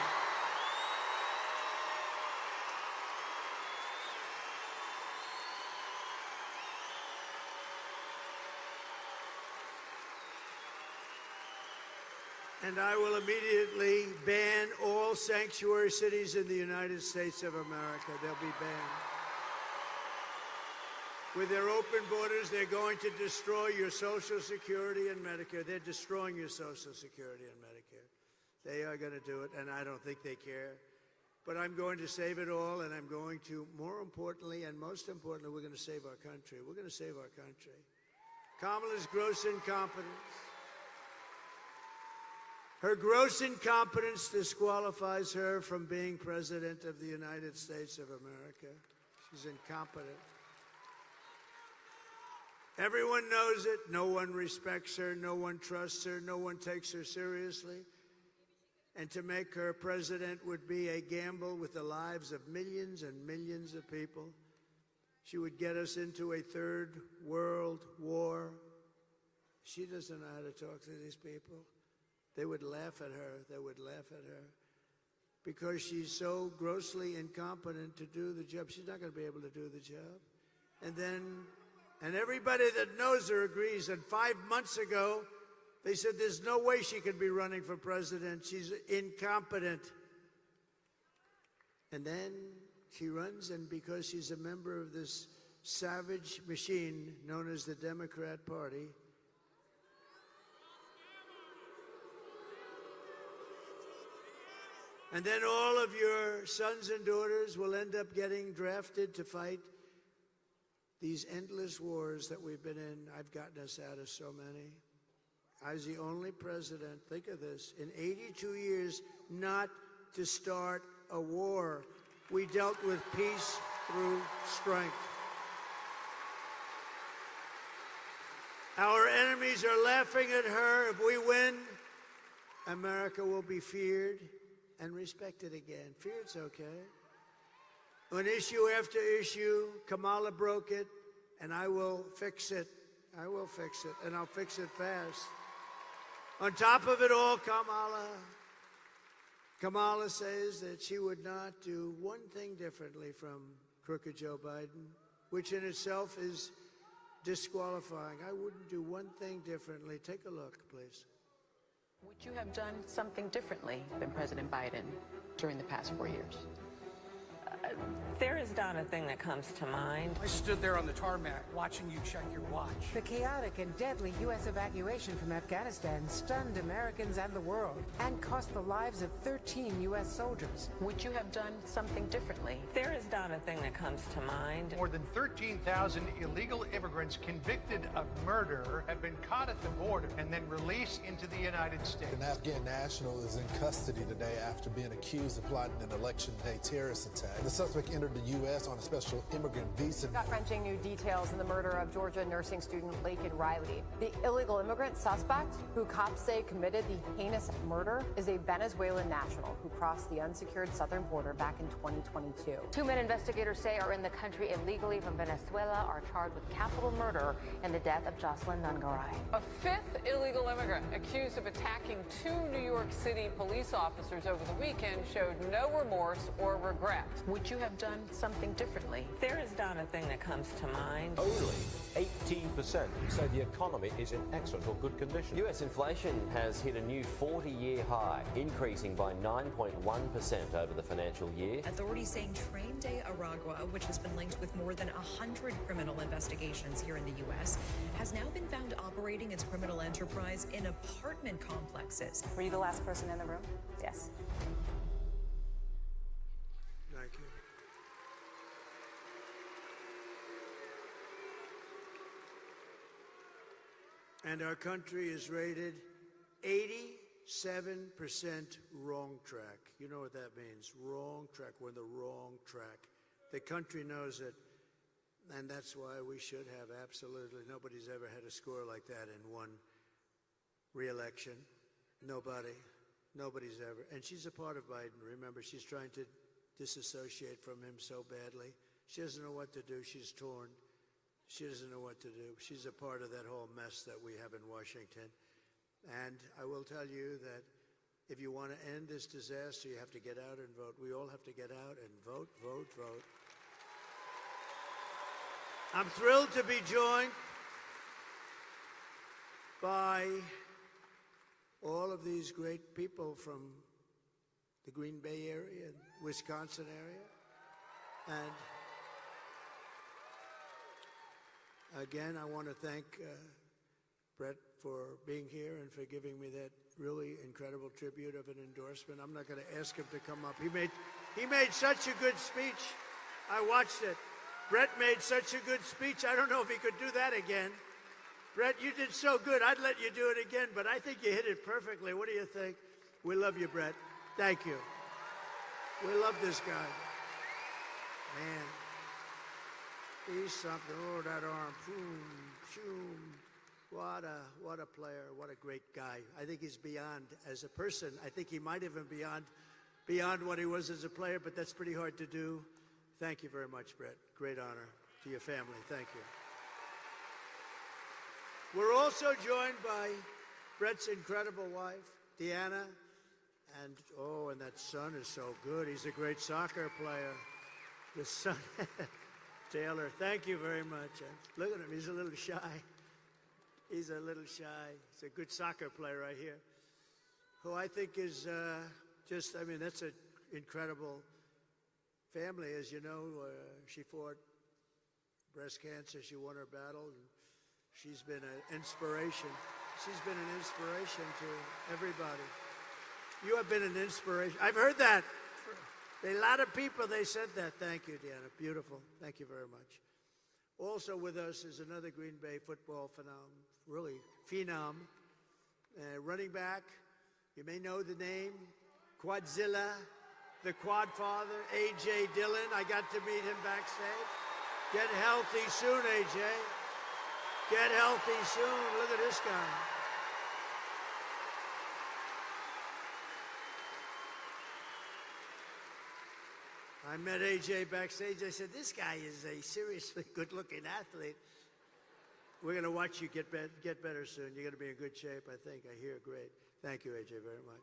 And I will immediately ban all sanctuary cities in the United States of America. They'll be banned. With their open borders, they're going to destroy your Social Security and Medicare. They're destroying your Social Security and Medicare. They are going to do it, and I don't think they care. But I'm going to save it all, and I'm going to, more importantly and most importantly, we're going to save our country. We're going to save our country. Kamala's gross incompetence. Her gross incompetence disqualifies her from being President of the United States of America. She's incompetent. Everyone knows it. No one respects her. No one trusts her. No one takes her seriously. And to make her president would be a gamble with the lives of millions and millions of people. She would get us into a third world war. She doesn't know how to talk to these people. They would laugh at her. They would laugh at her. Because she's so grossly incompetent to do the job. She's not going to be able to do the job. And everybody that knows her agrees. And 5 months ago, they said there's no way she could be running for president. She's incompetent. And then she runs, and because she's a member of this savage machine known as the Democrat Party, and then all of your sons and daughters will end up getting drafted to fight these endless wars that we've been in. I've gotten us out of so many. I was the only president, think of this, in 82 years not to start a war. We dealt with peace through strength. Our enemies are laughing at her. If we win, America will be feared and respected again. Feared's okay. On issue after issue, Kamala broke it, and I will fix it. I will fix it, and I'll fix it fast. On top of it all, Kamala says that she would not do one thing differently from crooked Joe Biden, which in itself is disqualifying. I wouldn't do one thing differently. Take a look, please.
Would you have done something differently than President Biden during the past 4 years?
There is not a thing that comes to mind.
I stood there on the tarmac watching you check your watch.
The chaotic and deadly U.S. evacuation from Afghanistan stunned Americans and the world and cost the lives of 13 U.S. soldiers.
Would you have done something differently?
There is not a thing that comes to mind.
More than 13,000 illegal immigrants convicted of murder have been caught at the border and then released into the United States.
An Afghan national is in custody today after being accused of plotting an election day terrorist attack. The suspect entered the U.S. on a special immigrant visa.
Gut-wrenching new details in the murder of Georgia nursing student Laken Riley. The illegal immigrant suspect, who cops say committed the heinous murder, is a Venezuelan national who crossed the unsecured southern border back in 2022.
2 men investigators say are in the country illegally from Venezuela are charged with capital murder in the death of Jocelyn Nungaray.
A fifth illegal immigrant accused of attacking 2 New York City police officers over the weekend showed no remorse or regret. Would you have done something differently?
There is not a thing that comes to mind.
Only 18% say the economy is in excellent or good condition.
U.S. inflation has hit a new 40-year high, increasing by 9.1% over the financial year.
Authorities saying Train de Aragua, which has been linked with more than 100 criminal investigations here in the U.S., has now been found operating its criminal enterprise in apartment complexes.
Were you the last person in the room? Yes.
Thank you. And our country is rated 87% wrong track. You know what that means, wrong track. We're in the wrong track. The country knows it, and that's why we should have absolutely, nobody's ever had a score like that in one re-election. Nobody's ever. And she's a part of Biden. Remember, she's trying to disassociate from him so badly. She doesn't know what to do. She's torn. She doesn't know what to do. She's a part of that whole mess that we have in Washington. And I will tell you that if you want to end this disaster, you have to get out and vote. We all have to get out and vote, vote, vote. I'm thrilled to be joined by all of these great people from the Green Bay area and Wisconsin area. And again, I want to thank Brett for being here and for giving me that really incredible tribute of an endorsement. I'm not going to ask him to come up. He made such a good speech. I watched it. Brett made such a good speech. I don't know if he could do that again. Brett, you did so good. I'd let you do it again, but I think you hit it perfectly. What do you think? We love you, Brett. Thank you. We love this guy. Man, he's something. Oh, that arm. Boom, boom. What a player. What a great guy. I think he's beyond as a person. I think he might even beyond what he was as a player, but that's pretty hard to do. Thank you very much, Brett. Great honor to your family. Thank you. We're also joined by Brett's incredible wife, Deanna, and that son is so good. He's a great soccer player. The son, Taylor, thank you very much. Look at him, he's a little shy. He's a little shy. He's a good soccer player right here, who I think is that's an incredible family. As you know, she fought breast cancer. She won her battle. And she's been an inspiration. She's been an inspiration to everybody. You have been an inspiration. I've heard that. A lot of people, they said that. Thank you, Deanna. Beautiful. Thank you very much. Also with us is another Green Bay football phenom, running back. You may know the name, Quadzilla, the Quad Father, A.J. Dillon. I got to meet him backstage. Get healthy soon, A.J. Get healthy soon. Look at this guy. I met AJ backstage. I said, this guy is a seriously good-looking athlete. We're going to watch you get better soon. You're going to be in good shape, I think. I hear great. Thank you, AJ, very much.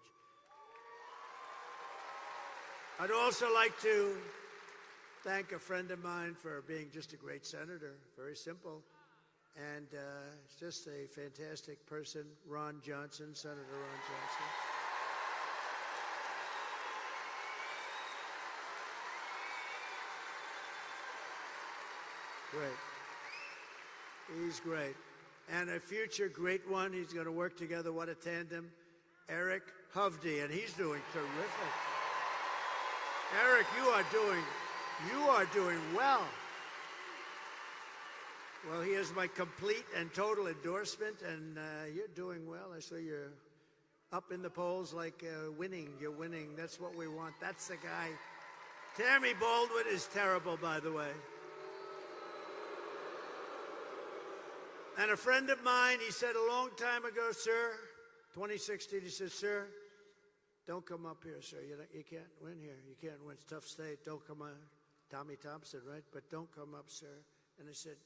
I'd also like to thank a friend of mine for being just a great senator. Very simple. And just a fantastic person, Ron Johnson, Senator Ron Johnson. Great. He's great. And a future great one, he's going to work together. What a tandem. Eric Hovde, and he's doing terrific. Eric, you are doing well. Well, he has my complete and total endorsement, and you're doing well. I saw you're up in the polls like winning. You're winning. That's what we want. That's the guy. Tammy Baldwin is terrible, by the way. And a friend of mine, he said a long time ago, sir, 2016, he said, sir, don't come up here, sir. You can't win here. You can't win. It's a tough state. Don't come on. Tommy Thompson, right? But don't come up, sir. And I said,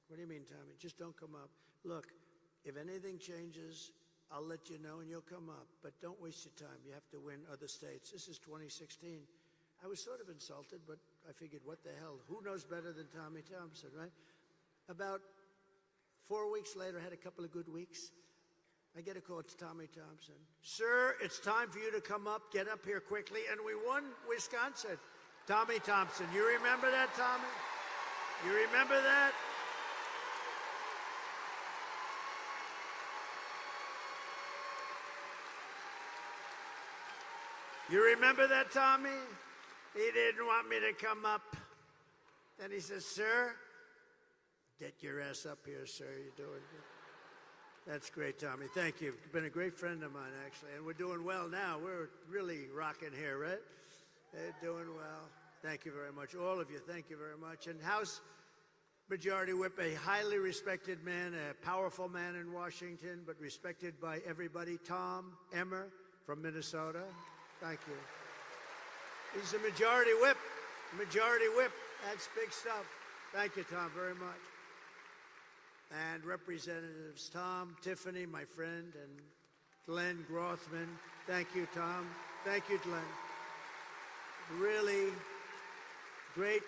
what do you mean, Tommy? Just don't come up. Look, if anything changes, I'll let you know and you'll come up. But don't waste your time. You have to win other states. This is 2016. I was sort of insulted, but I figured, what the hell? Who knows better than Tommy Thompson, right? About 4 weeks later, I had a couple of good weeks. I get a call, it's Tommy Thompson. Sir, it's time for you to come up, get up here quickly. And we won Wisconsin. Tommy Thompson, you remember that, Tommy? You remember that? You remember that, Tommy? He didn't want me to come up. Then he says, sir, get your ass up here, sir. You're doing good. That's great, Tommy. Thank you. You've been a great friend of mine, actually. And we're doing well now. We're really rocking here, right? They're doing well. Thank you very much. All of you, thank you very much. And House Majority Whip, a highly respected man, a powerful man in Washington, but respected by everybody, Tom Emmer from Minnesota. Thank you. He's the Majority Whip. Majority Whip. That's big stuff. Thank you, Tom, very much. And Representatives Tom, Tiffany, my friend, and Glenn Grothman. Thank you, Tom. Thank you, Glenn. Really great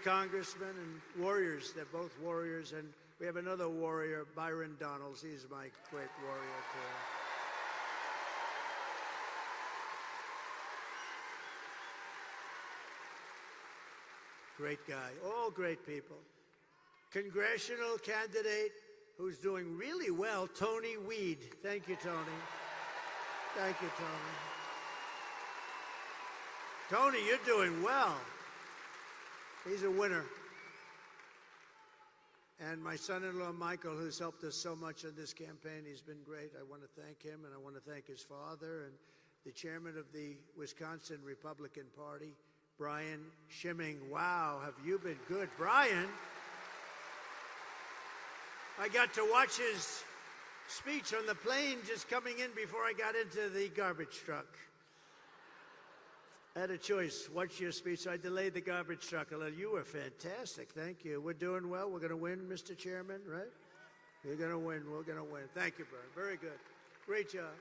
congressmen and warriors. They're both warriors. And we have another warrior, Byron Donalds. He's my great warrior, too. Great guy. All great people. Congressional candidate who's doing really well, Tony Weed. Thank you, Tony. Thank you, Tony. Tony, you're doing well. He's a winner. And my son-in-law, Michael, who's helped us so much in this campaign, he's been great. I want to thank him, and I want to thank his father and the chairman of the Wisconsin Republican Party, Brian Schimming. Wow, have you been good? Brian, I got to watch his speech on the plane just coming in before I got into the garbage truck. I had a choice. Watch your speech. So I delayed the garbage truck a little. You were fantastic. Thank you. We're doing well. We're going to win, Mr. Chairman, right? You're going to win. We're going to win. Thank you, Brian. Very good. Great job.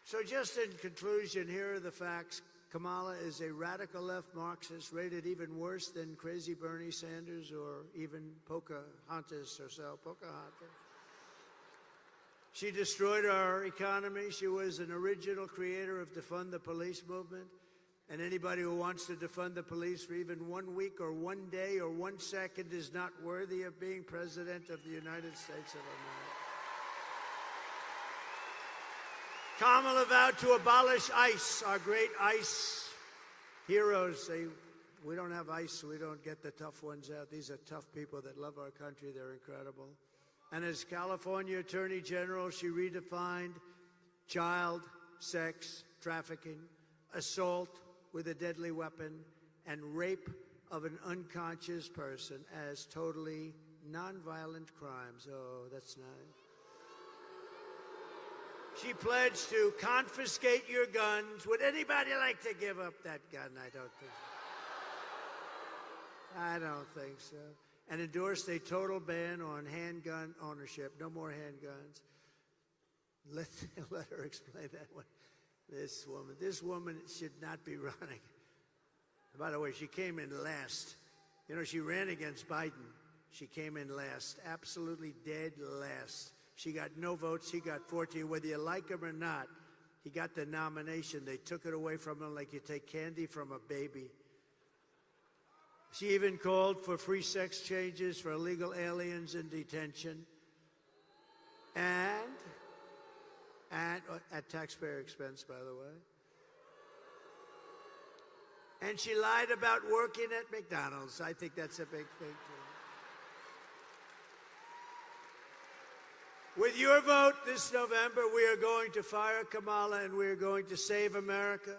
So just in conclusion, here are the facts. Kamala is a radical left Marxist, rated even worse than crazy Bernie Sanders or even Pocahontas herself. Pocahontas. She destroyed our economy. She was an original creator of defund the police movement. And anybody who wants to defund the police for even 1 week or 1 day or 1 second is not worthy of being president of the United States of America. Kamala vowed to abolish ICE, our great ICE heroes. We don't have ICE, so we don't get the tough ones out. These are tough people that love our country. They're incredible. And as California Attorney General, she redefined child sex trafficking, assault with a deadly weapon, and rape of an unconscious person as totally nonviolent crimes. Oh, that's nice. She pledged to confiscate your guns. Would anybody like to give up that gun? I don't think so. I don't think so. And endorsed a total ban on handgun ownership. No more handguns. Let her explain that one. This woman should not be running. By the way, she came in last. You know, she ran against Biden. She came in last, absolutely dead last. She got no votes. He got 14. Whether you like him or not, he got the nomination. They took it away from him like you take candy from a baby. She even called for free sex changes for illegal aliens in detention. And at taxpayer expense, by the way. And she lied about working at McDonald's. I think that's a big thing, too. With your vote this November, we are going to fire Kamala and we are going to save America.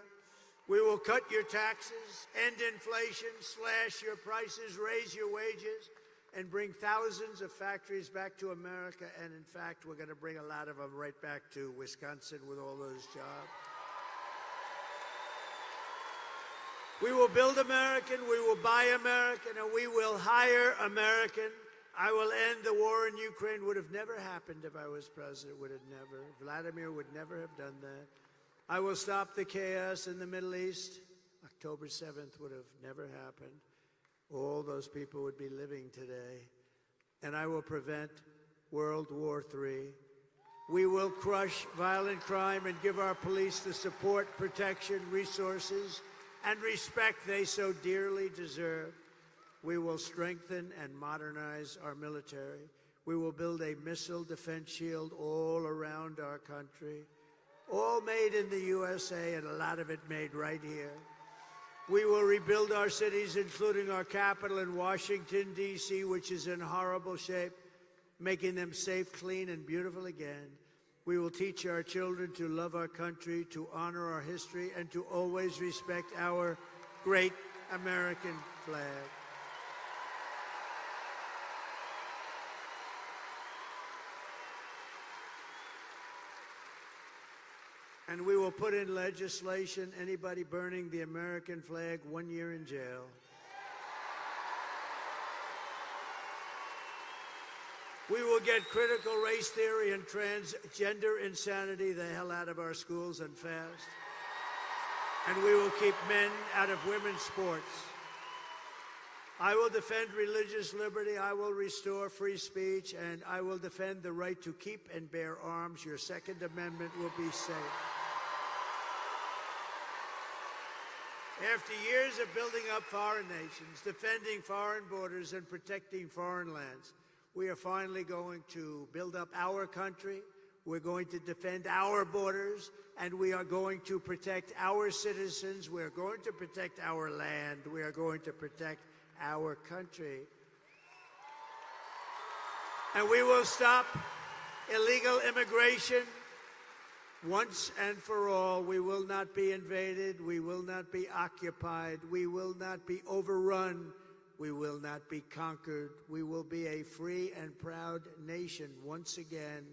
We will cut your taxes, end inflation, slash your prices, raise your wages, and bring thousands of factories back to America. And in fact, we're going to bring a lot of them right back to Wisconsin with all those jobs. We will build American, we will buy American, and we will hire American. I will end the war in Ukraine. Would have never happened if I was president. Would have never. Vladimir would never have done that. I will stop the chaos in the Middle East. October 7th would have never happened. All those people would be living today. And I will prevent World War III. We will crush violent crime and give our police the support, protection, resources, and respect they so dearly deserve. We will strengthen and modernize our military. We will build a missile defense shield all around our country. All made in the USA, and a lot of it made right here. We will rebuild our cities, including our capital in Washington, D.C., which is in horrible shape, making them safe, clean, and beautiful again. We will teach our children to love our country, to honor our history, and to always respect our great American flag. And we will put in legislation, anybody burning the American flag, 1 year in jail. We will get critical race theory and transgender insanity the hell out of our schools and fast. And we will keep men out of women's sports. I will defend religious liberty. I will restore free speech. And I will defend the right to keep and bear arms. Your Second Amendment will be safe. After years of building up foreign nations, defending foreign borders, and protecting foreign lands, we are finally going to build up our country. We're going to defend our borders, and we are going to protect our citizens. We're going to protect our land. We are going to protect our country. And we will stop illegal immigration once and for all. We will not be invaded. We will not be occupied. We will not be overrun. We will not be conquered. We will be a free and proud nation once again.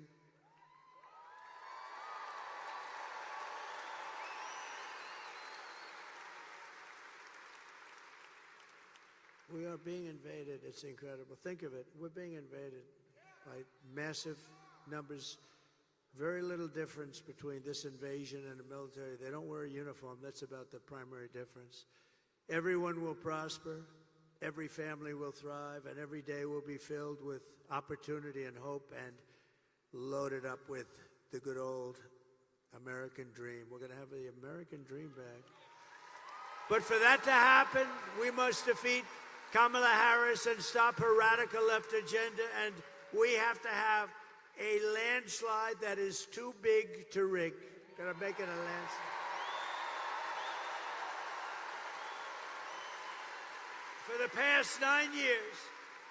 We are being invaded. It's incredible. Think of it. We're being invaded by massive numbers. Very little difference between this invasion and the military. They don't wear a uniform. That's about the primary difference. Everyone will prosper. Every family will thrive. And every day will be filled with opportunity and hope and loaded up with the good old American dream. We're going to have the American dream back. But for that to happen, we must defeat Kamala Harris and stop her radical left agenda, and we have to have a landslide that is too big to rig. Gonna make it a landslide. For the past 9 years,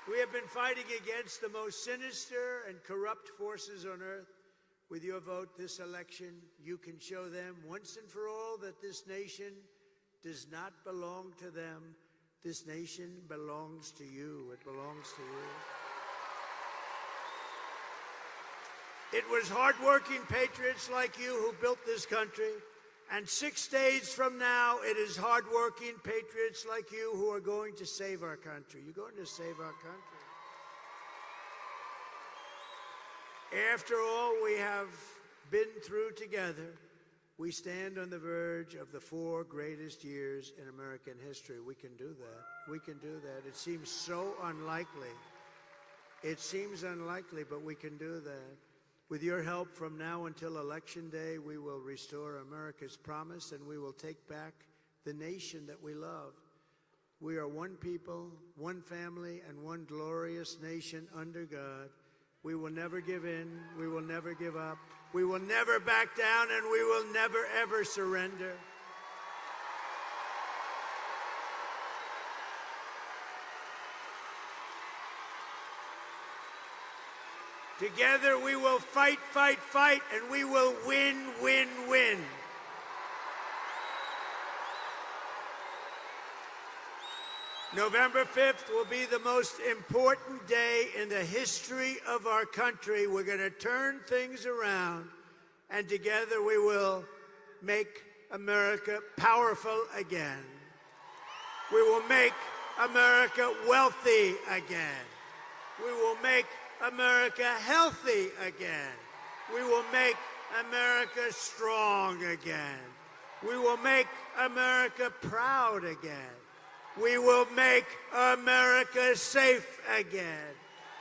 we have been fighting against the most sinister and corrupt forces on earth. With your vote this election, you can show them once and for all that this nation does not belong to them. This nation belongs to you. It belongs to you. It was hardworking patriots like you who built this country. And 6 days from now, it is hardworking patriots like you who are going to save our country. You're going to save our country. After all we have been through together, we stand on the verge of the 4 greatest years in American history. We can do that. We can do that. It seems so unlikely. It seems unlikely, but we can do that. With your help from now until Election Day, we will restore America's promise and we will take back the nation that we love. We are one people, one family, and one glorious nation under God. We will never give in. We will never give up. We will never back down, and we will never, ever surrender. Together we will fight, fight, fight, and we will win, win, win. November 5th will be the most important day in the history of our country. We're going to turn things around, and together we will make America powerful again. We will make America wealthy again. We will make America healthy again. We will make America strong again. We will make America proud again. We will make America safe again.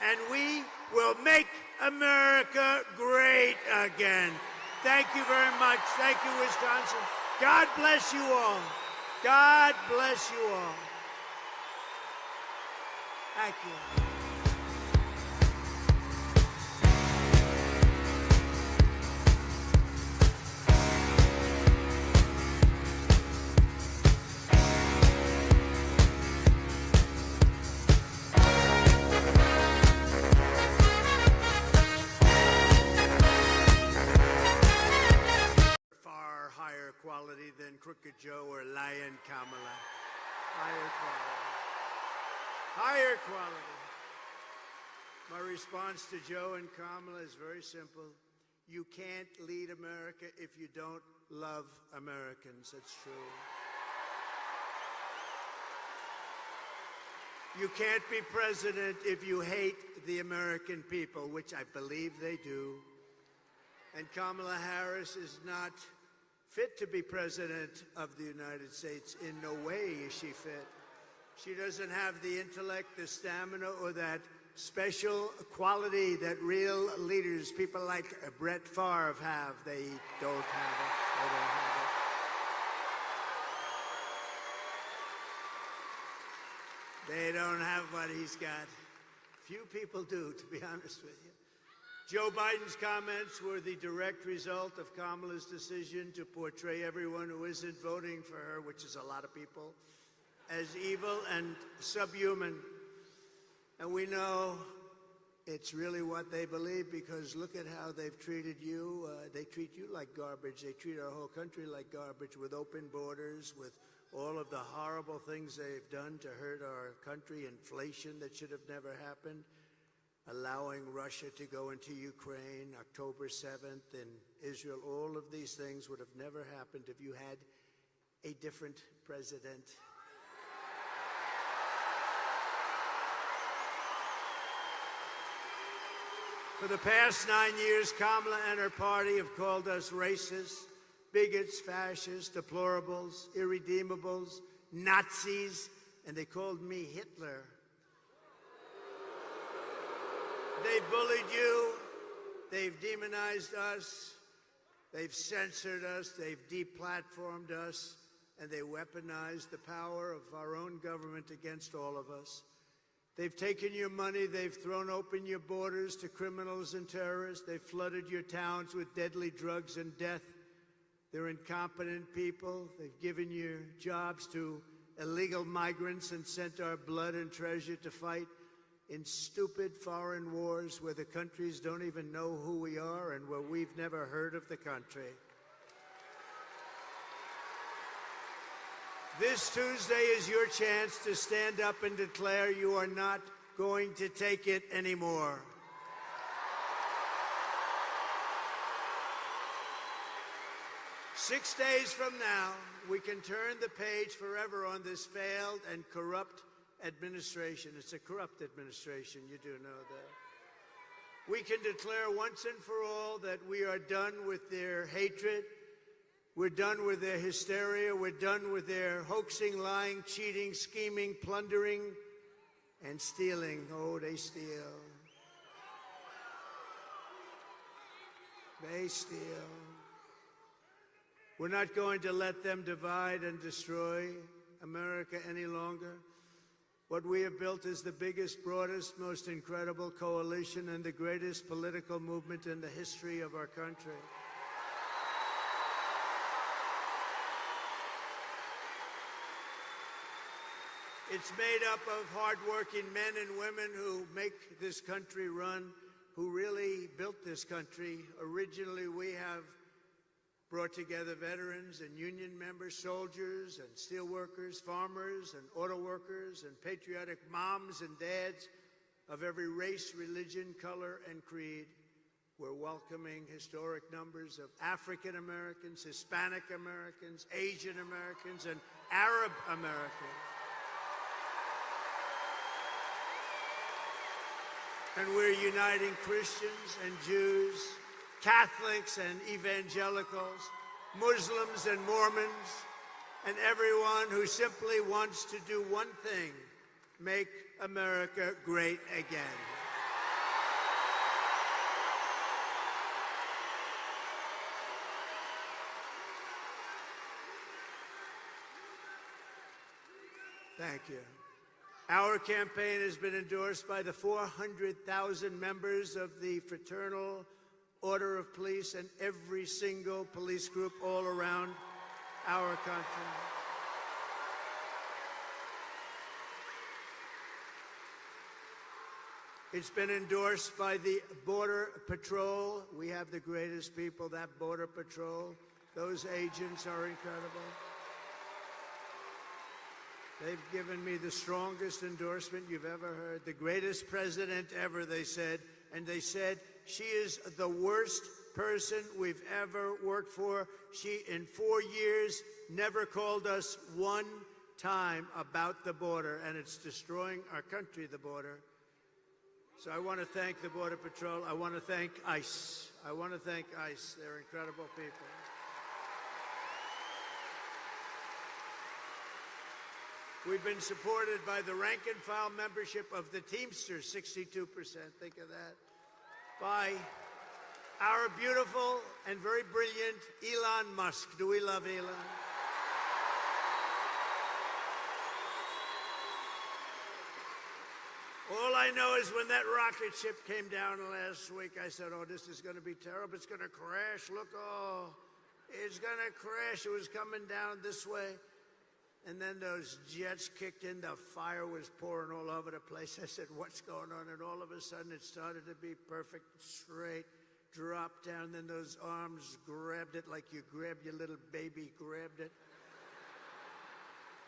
And we will make America great again. Thank you very much. Thank you, Wisconsin. God bless you all. God bless you all. Thank you. Quality than Crooked Joe or Lion Kamala. Higher quality. Higher quality. My response to Joe and Kamala is very simple. You can't lead America if you don't love Americans. That's true. You can't be president if you hate the American people, which I believe they do. And Kamala Harris is not fit to be president of the United States. In no way is she fit. She doesn't have the intellect, the stamina, or that special quality that real leaders, people like Brett Favre, have. They don't have it. They don't have it. They don't have what he's got. Few people do, to be honest with you. Joe Biden's comments were the direct result of Kamala's decision to portray everyone who isn't voting for her, which is a lot of people, as evil and subhuman. And we know it's really what they believe, because look at how they've treated you. They treat you like garbage. They treat our whole country like garbage, with open borders, with all of the horrible things they've done to hurt our country, inflation that should have never happened, allowing Russia to go into Ukraine, October 7th in Israel. All of these things would have never happened if you had a different president. For the past 9 years, Kamala and her party have called us racists, bigots, fascists, deplorables, irredeemables, Nazis, and they called me Hitler. They've bullied you, they've demonized us, they've censored us, they've deplatformed us, and they weaponized the power of our own government against all of us. They've taken your money, they've thrown open your borders to criminals and terrorists, they've flooded your towns with deadly drugs and death. They're incompetent people. They've given your jobs to illegal migrants and sent our blood and treasure to fight in stupid foreign wars where the countries don't even know who we are and where we've never heard of the country. This Tuesday is your chance to stand up and declare you are not going to take it anymore. Six days from now, we can turn the page forever on this failed and corrupt administration. It's a corrupt administration, you do know that. We can declare once and for all that we are done with their hatred. We're done with their hysteria. We're done with their hoaxing, lying, cheating, scheming, plundering, and stealing. Oh, they steal. They steal. We're not going to let them divide and destroy America any longer. What we have built is the biggest, broadest, most incredible coalition and the greatest political movement in the history of our country. It's made up of hardworking men and women who make this country run, who really built this country. Originally, we have brought together veterans and union members, soldiers and steel workers, farmers and auto workers, and patriotic moms and dads of every race, religion, color, and creed. We're welcoming historic numbers of African Americans, Hispanic Americans, Asian Americans, and Arab Americans. And we're uniting Christians and Jews, Catholics and evangelicals, Muslims and Mormons, and everyone who simply wants to do one thing: make America great again. Thank you. Our campaign has been endorsed by the 400,000 members of the Fraternal Order of Police and every single police group all around our country. It's been endorsed by the Border Patrol. We have the greatest people, that Border Patrol. Those agents are incredible. They've given me the strongest endorsement you've ever heard. The greatest president ever, they said, and they said, she is the worst person we've ever worked for. She, in 4 years, never called us one time about the border, and it's destroying our country, the border. So I want to thank the Border Patrol. I want to thank ICE. I want to thank ICE. They're incredible people. We've been supported by the rank-and-file membership of the Teamsters, 62%. Think of that. By our beautiful and very brilliant Elon Musk. Do we love Elon? All I know is when that rocket ship came down last week, I said, oh, this is going to be terrible. It's going to crash. Look, oh, it's going to crash. It was coming down this way. And then those jets kicked in. The fire was pouring all over the place. I said, what's going on? And all of a sudden, it started to be perfect, straight, dropped down. Then those arms grabbed it like you grabbed your little baby, grabbed it.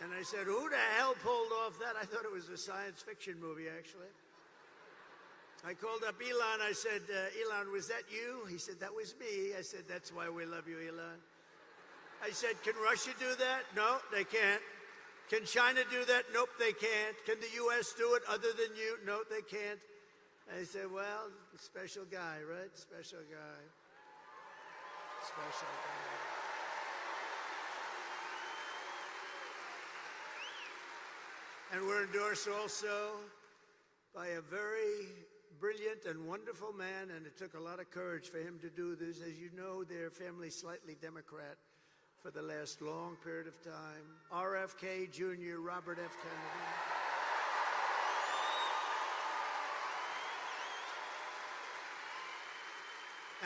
And I said, who the hell pulled off that? I thought it was a science fiction movie, actually. I called up Elon. I said, Elon, was that you? He said, that was me. I said, that's why we love you, Elon. I said, can Russia do that? No, they can't. Can China do that? Nope, they can't. Can the U.S. do it other than you? No, they can't. I said, well, special guy, right? Special guy. Special guy. And we're endorsed also by a very brilliant and wonderful man, and it took a lot of courage for him to do this. As you know, their family's slightly Democrat for the last long period of time. RFK Jr., Robert F. Kennedy.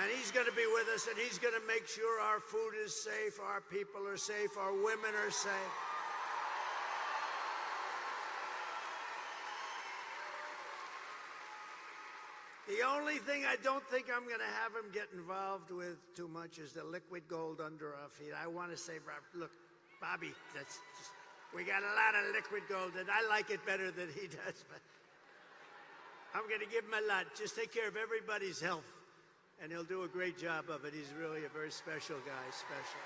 And he's going to be with us, and he's going to make sure our food is safe, our people are safe, our women are safe. The only thing I don't think I'm going to have him get involved with too much is the liquid gold under our feet. I want to say, look, Bobby, we got a lot of liquid gold, and I like it better than he does, but I'm going to give him a lot. Just take care of everybody's health, and he'll do a great job of it. He's really a very special guy, special.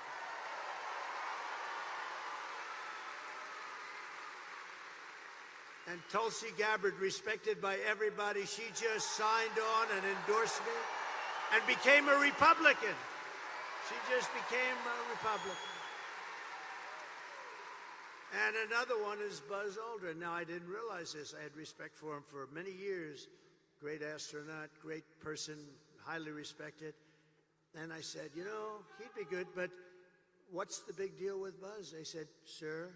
And Tulsi Gabbard, respected by everybody, she just signed on and endorsed me and became a Republican. She just became a Republican. And another one is Buzz Aldrin. Now, I didn't realize this. I had respect for him for many years. Great astronaut, great person, highly respected. And I said, you know, he'd be good, but what's the big deal with Buzz? They said, sir,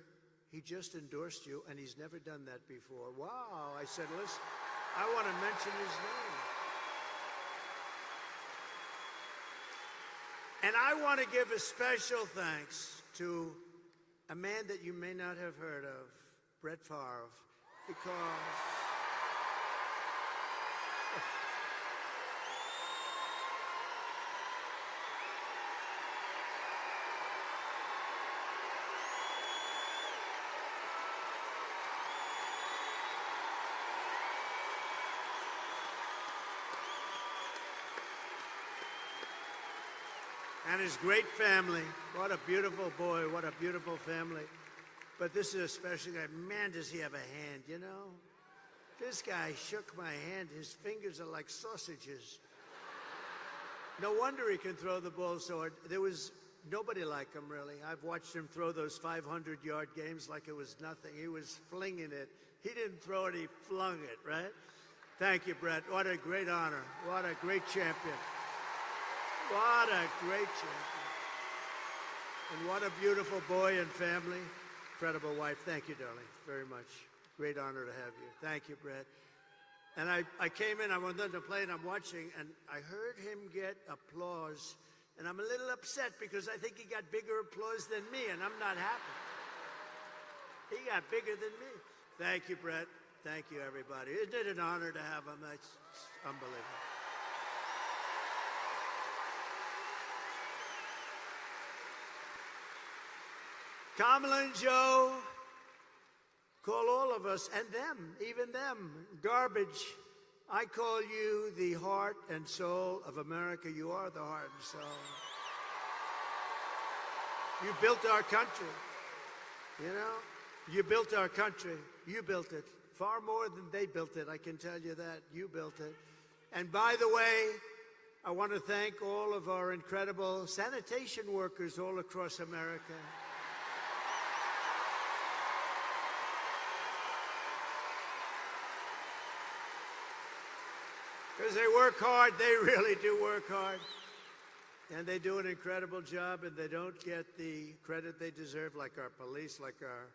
he just endorsed you, and he's never done that before. Wow. I said, listen, I want to mention his name. And I want to give a special thanks to a man that you may not have heard of, Brett Favre, because and his great family. What a beautiful boy, what a beautiful family. But this is a special guy. Man, does he have a hand, you know? This guy shook my hand. His fingers are like sausages. No wonder he can throw the ball so hard. There was nobody like him, really. I've watched him throw those 500-yard games like it was nothing. He was flinging it. He didn't throw it, he flung it, right? Thank you, Brett. What a great honor. What a great champion. What a great champion. And what a beautiful boy and family. Incredible wife. Thank you, darling, very much. Great honor to have you. Thank you, Brett. And I came in, I went on the plane, I'm watching, and I heard him get applause. And I'm a little upset because I think he got bigger applause than me, and I'm not happy. He got bigger than me. Thank you, Brett. Thank you, everybody. Isn't it an honor to have him? That's unbelievable. Kamala and Joe call all of us, and them, even them, garbage. I call you the heart and soul of America. You are the heart and soul. You built our country. You know, you built our country. You built it. Far more than they built it, I can tell you that. You built it. And by the way, I want to thank all of our incredible sanitation workers all across America. Because they work hard, they really do work hard. And they do an incredible job, and they don't get the credit they deserve, like our police, like our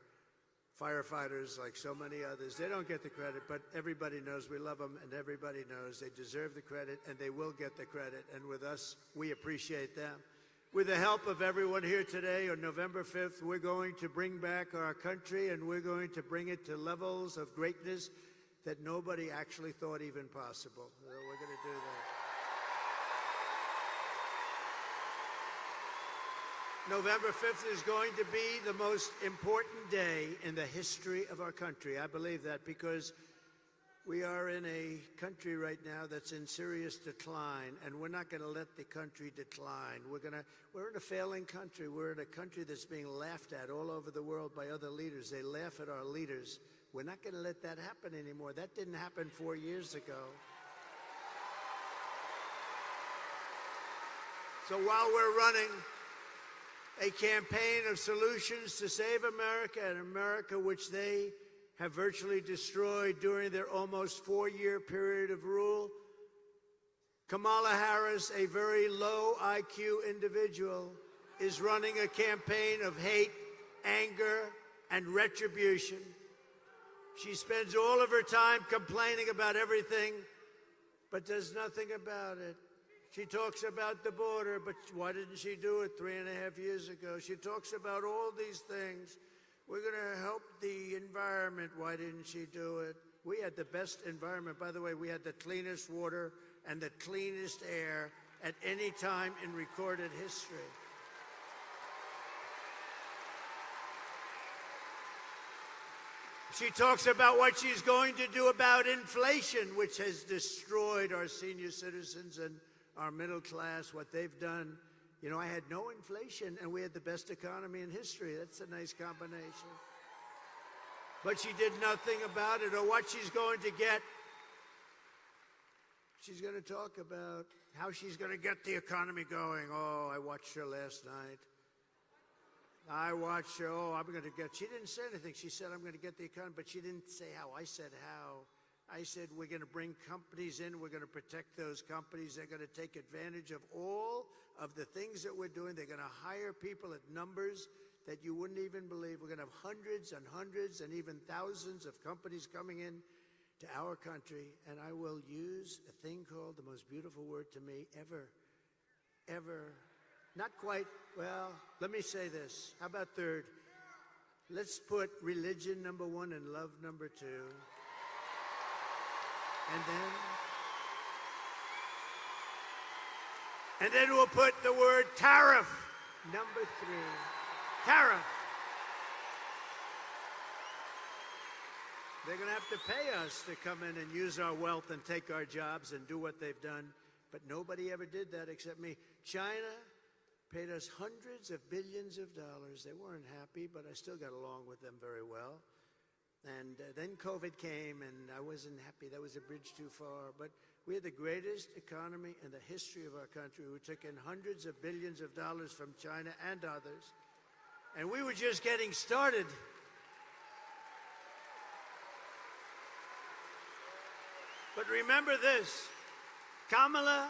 firefighters, like so many others. They don't get the credit, but everybody knows we love them, and everybody knows they deserve the credit, and they will get the credit. And with us, we appreciate them. With the help of everyone here today, on November 5th, we're going to bring back our country, and we're going to bring it to levels of greatness that nobody actually thought even possible. So we're going to do that. November 5th is going to be the most important day in the history of our country. I believe that because we are in a country right now that's in serious decline, and we're not going to let the country decline. We're in a failing country. We're in a country that's being laughed at all over the world by other leaders. They laugh at our leaders. We're not going to let that happen anymore. That didn't happen 4 years ago. So while we're running a campaign of solutions to save America, and America which they have virtually destroyed during their almost 4-year period of rule, Kamala Harris, a very low IQ individual, is running a campaign of hate, anger, and retribution. She spends all of her time complaining about everything, but does nothing about it. She talks about the border, but why didn't she do it 3.5 years ago? She talks about all these things. We're going to help the environment. Why didn't she do it? We had the best environment. By the way, we had the cleanest water and the cleanest air at any time in recorded history. She talks about what she's going to do about inflation, which has destroyed our senior citizens and our middle class, what they've done. You know, I had no inflation, and we had the best economy in history. That's a nice combination. But she did nothing about it, or what she's going to get. She's going to talk about how she's going to get the economy going. Oh, I watched her last night. I watched her. Oh, I'm going to get. She didn't say anything. She said, I'm going to get the economy, but she didn't say how. I said how. I said, we're going to bring companies in. We're going to protect those companies. They're going to take advantage of all of the things that we're doing. They're going to hire people at numbers that you wouldn't even believe. We're going to have hundreds and hundreds and even thousands of companies coming in to our country. And I will use a thing called the most beautiful word to me ever, ever. Not quite, well, let me say this. How about third? Let's put religion number 1 and love number 2. And then we'll put the word tariff, number 3. Tariff. They're going to have to pay us to come in and use our wealth and take our jobs and do what they've done. But nobody ever did that except me. China paid us hundreds of billions of dollars. They weren't happy, but I still got along with them very well. And then COVID came, and I wasn't happy. That was a bridge too far. But we had the greatest economy in the history of our country. We took in hundreds of billions of dollars from China and others. And we were just getting started. But remember this, Kamala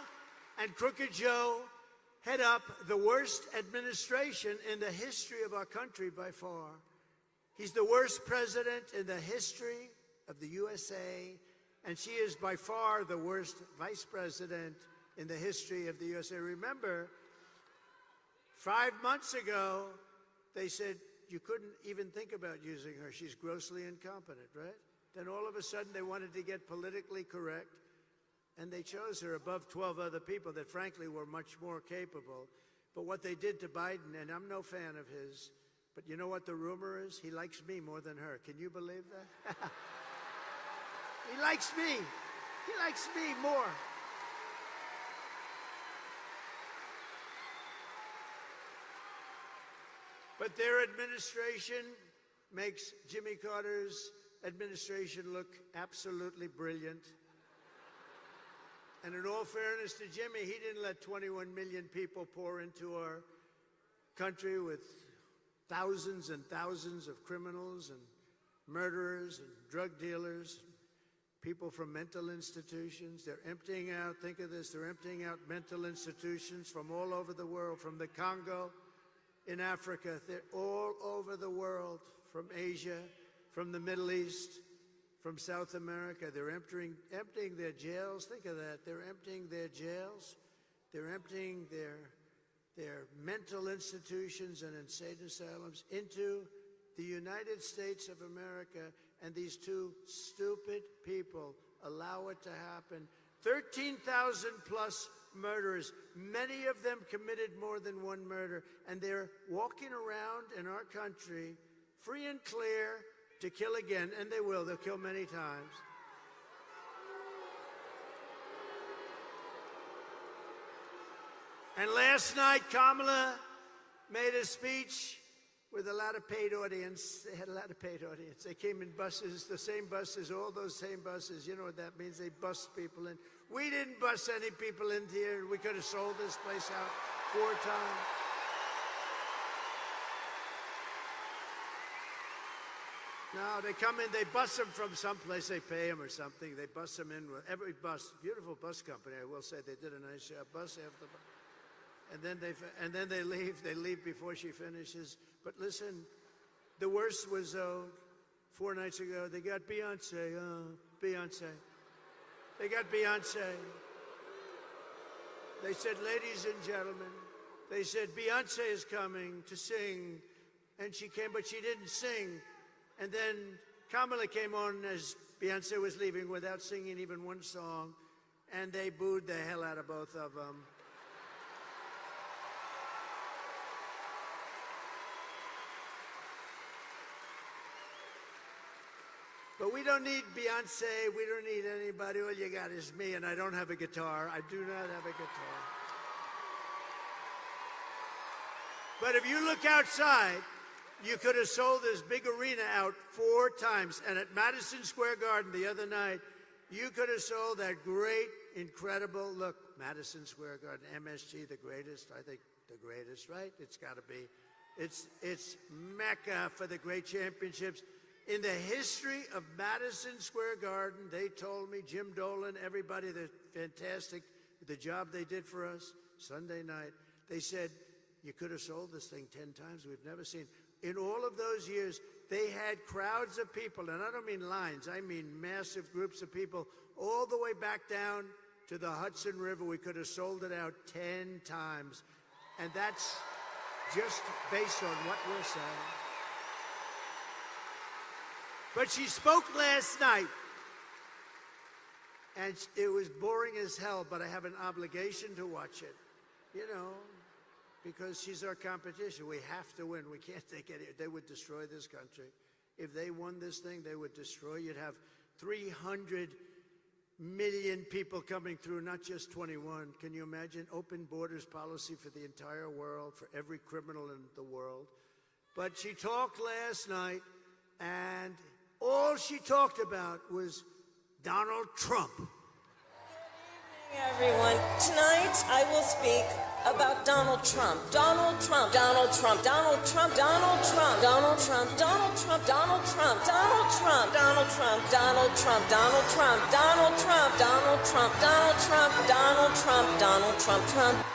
and Crooked Joe head up the worst administration in the history of our country by far. He's the worst president in the history of the USA, and she is by far the worst vice president in the history of the USA. Remember, 5 months ago, they said you couldn't even think about using her. She's grossly incompetent, right? Then all of a sudden, they wanted to get politically correct, and they chose her above 12 other people that, frankly, were much more capable. But what they did to Biden, and I'm no fan of his, but you know what the rumor is? He likes me more than her. Can you believe that? He likes me. He likes me more. But their administration makes Jimmy Carter's administration look absolutely brilliant. And in all fairness to Jimmy, he didn't let 21 million people pour into our country with thousands and thousands of criminals and murderers and drug dealers, people from mental institutions. They're emptying out, think of this, they're emptying out mental institutions from all over the world, from the Congo in Africa. They're all over the world, from Asia, from the Middle East, from South America. They're emptying their jails. Think of that. They're emptying their jails. They're emptying their mental institutions and insane asylums into the United States of America, and these two stupid people allow it to happen. 13,000 plus murderers, many of them committed more than one murder, and they're walking around in our country free and clear to kill again, and they will. They'll kill many times. And last night, Kamala made a speech with a lot of paid audience. They had a lot of paid audience. They came in buses, the same buses, all those same buses. You know what that means? They bust people in. We didn't bust any people in here. We could have sold this place out 4 times. No, they come in, they bus them from someplace, they pay them or something. They bus them in with every bus, beautiful bus company, I will say. They did a nice job. Bus after bus. And then they leave. They leave before she finishes. But listen, the worst was 4 nights ago. They got Beyonce. Beyonce. They got Beyonce. They said, ladies and gentlemen, they said Beyonce is coming to sing, and she came, but she didn't sing. And then Kamala came on as Beyonce was leaving without singing even one song, and they booed the hell out of both of them. But we don't need Beyonce. We don't need anybody. All you got is me, and I don't have a guitar. I do not have a guitar. But if you look outside, you could have sold this big arena out 4 times. And at Madison Square Garden the other night, you could have sold that great, incredible, look, Madison Square Garden, MSG, the greatest, I think the greatest, right? It's got to be. It's Mecca for the great championships. In the history of Madison Square Garden, they told me, Jim Dolan, everybody, they're fantastic, the job they did for us Sunday night. They said, you could have sold this thing 10 times. We've never seen. In all of those years, they had crowds of people, and I don't mean lines, I mean massive groups of people, all the way back down to the Hudson River. We could have sold it out 10 times. And that's just based on what we're saying. But she spoke last night, and it was boring as hell, but I have an obligation to watch it, you know, because she's our competition. We have to win. We can't take any. They would destroy this country. If they won this thing, they would destroy. You'd have 300 million people coming through, not just 21. Can you imagine? Open borders policy for the entire world, for every criminal in the world. But she talked last night, and all she talked about was Donald Trump.
Good evening, everyone. Tonight, I will speak about Donald Trump. Donald Trump. Donald Trump. Donald Trump. Donald Trump. Donald Trump. Donald Trump. Donald Trump. Donald Trump. Donald Trump. Donald Trump. Donald Trump. Donald Trump. Donald Trump. Donald Trump. Donald Trump. Donald Trump. Trump.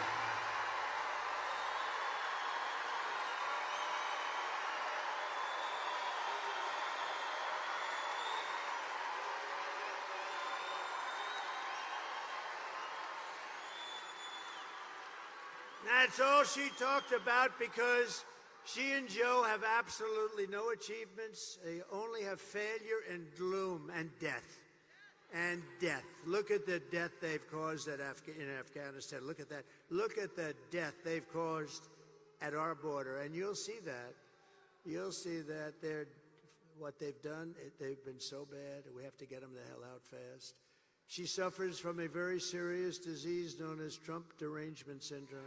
That's all she talked about, because she and Joe have absolutely no achievements. They only have failure and gloom and death. And death. Look at the death they've caused in Afghanistan. Look at that. Look at the death they've caused at our border. And you'll see that. You'll see that what they've done, they've been so bad. We have to get them the hell out fast. She suffers from a very serious disease known as Trump derangement syndrome.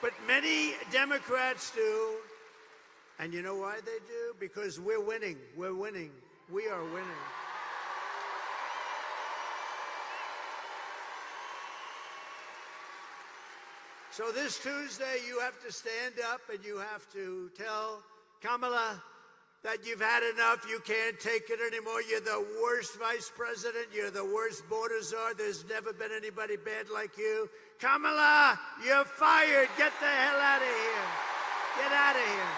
But many Democrats do. And you know why they do? Because we're winning. We're winning. We are winning. So this Tuesday, you have to stand up and you have to tell Kamala that you've had enough. You can't take it anymore. You're the worst vice president. You're the worst border czar. There's never been anybody bad like you. Kamala, you're fired. Get the hell out of here. Get out of here.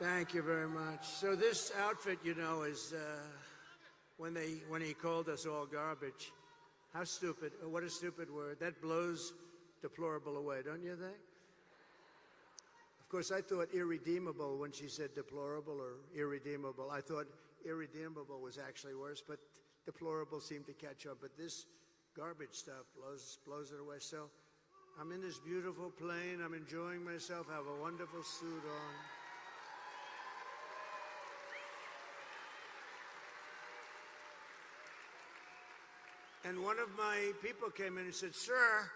Thank you very much. So this outfit, you know, is when he called us all garbage. How stupid! What a stupid word. That blows deplorable away, don't you think? Of course, I thought irredeemable when she said deplorable or irredeemable. I thought irredeemable was actually worse, but deplorable seemed to catch up. But this garbage stuff blows it away. So I'm in this beautiful plane. I'm enjoying myself. I have a wonderful suit on. And one of my people came in and said, "Sir,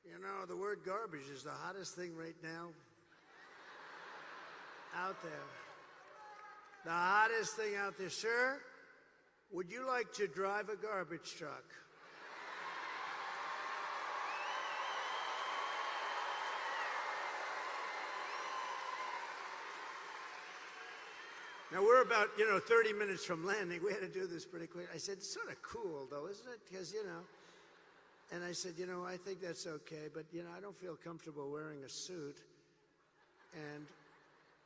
you know, the word garbage is the hottest thing right now out there. The hottest thing out there. Sir, would you like to drive a garbage truck?" Now, we're about, 30 minutes from landing. We had to do this pretty quick. I said, "It's sort of cool, though, isn't it? Because, And I said, I think that's okay, but, I don't feel comfortable wearing a suit." And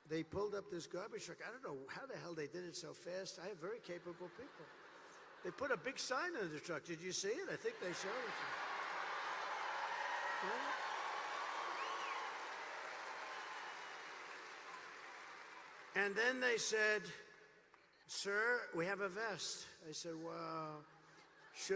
they pulled up this garbage truck. I don't know how the hell they did it so fast. I have very capable people. They put a big sign on the truck. Did you see it? I think they showed it to you. Yeah. And then they said, "Sir, we have a vest." I said, "Well, should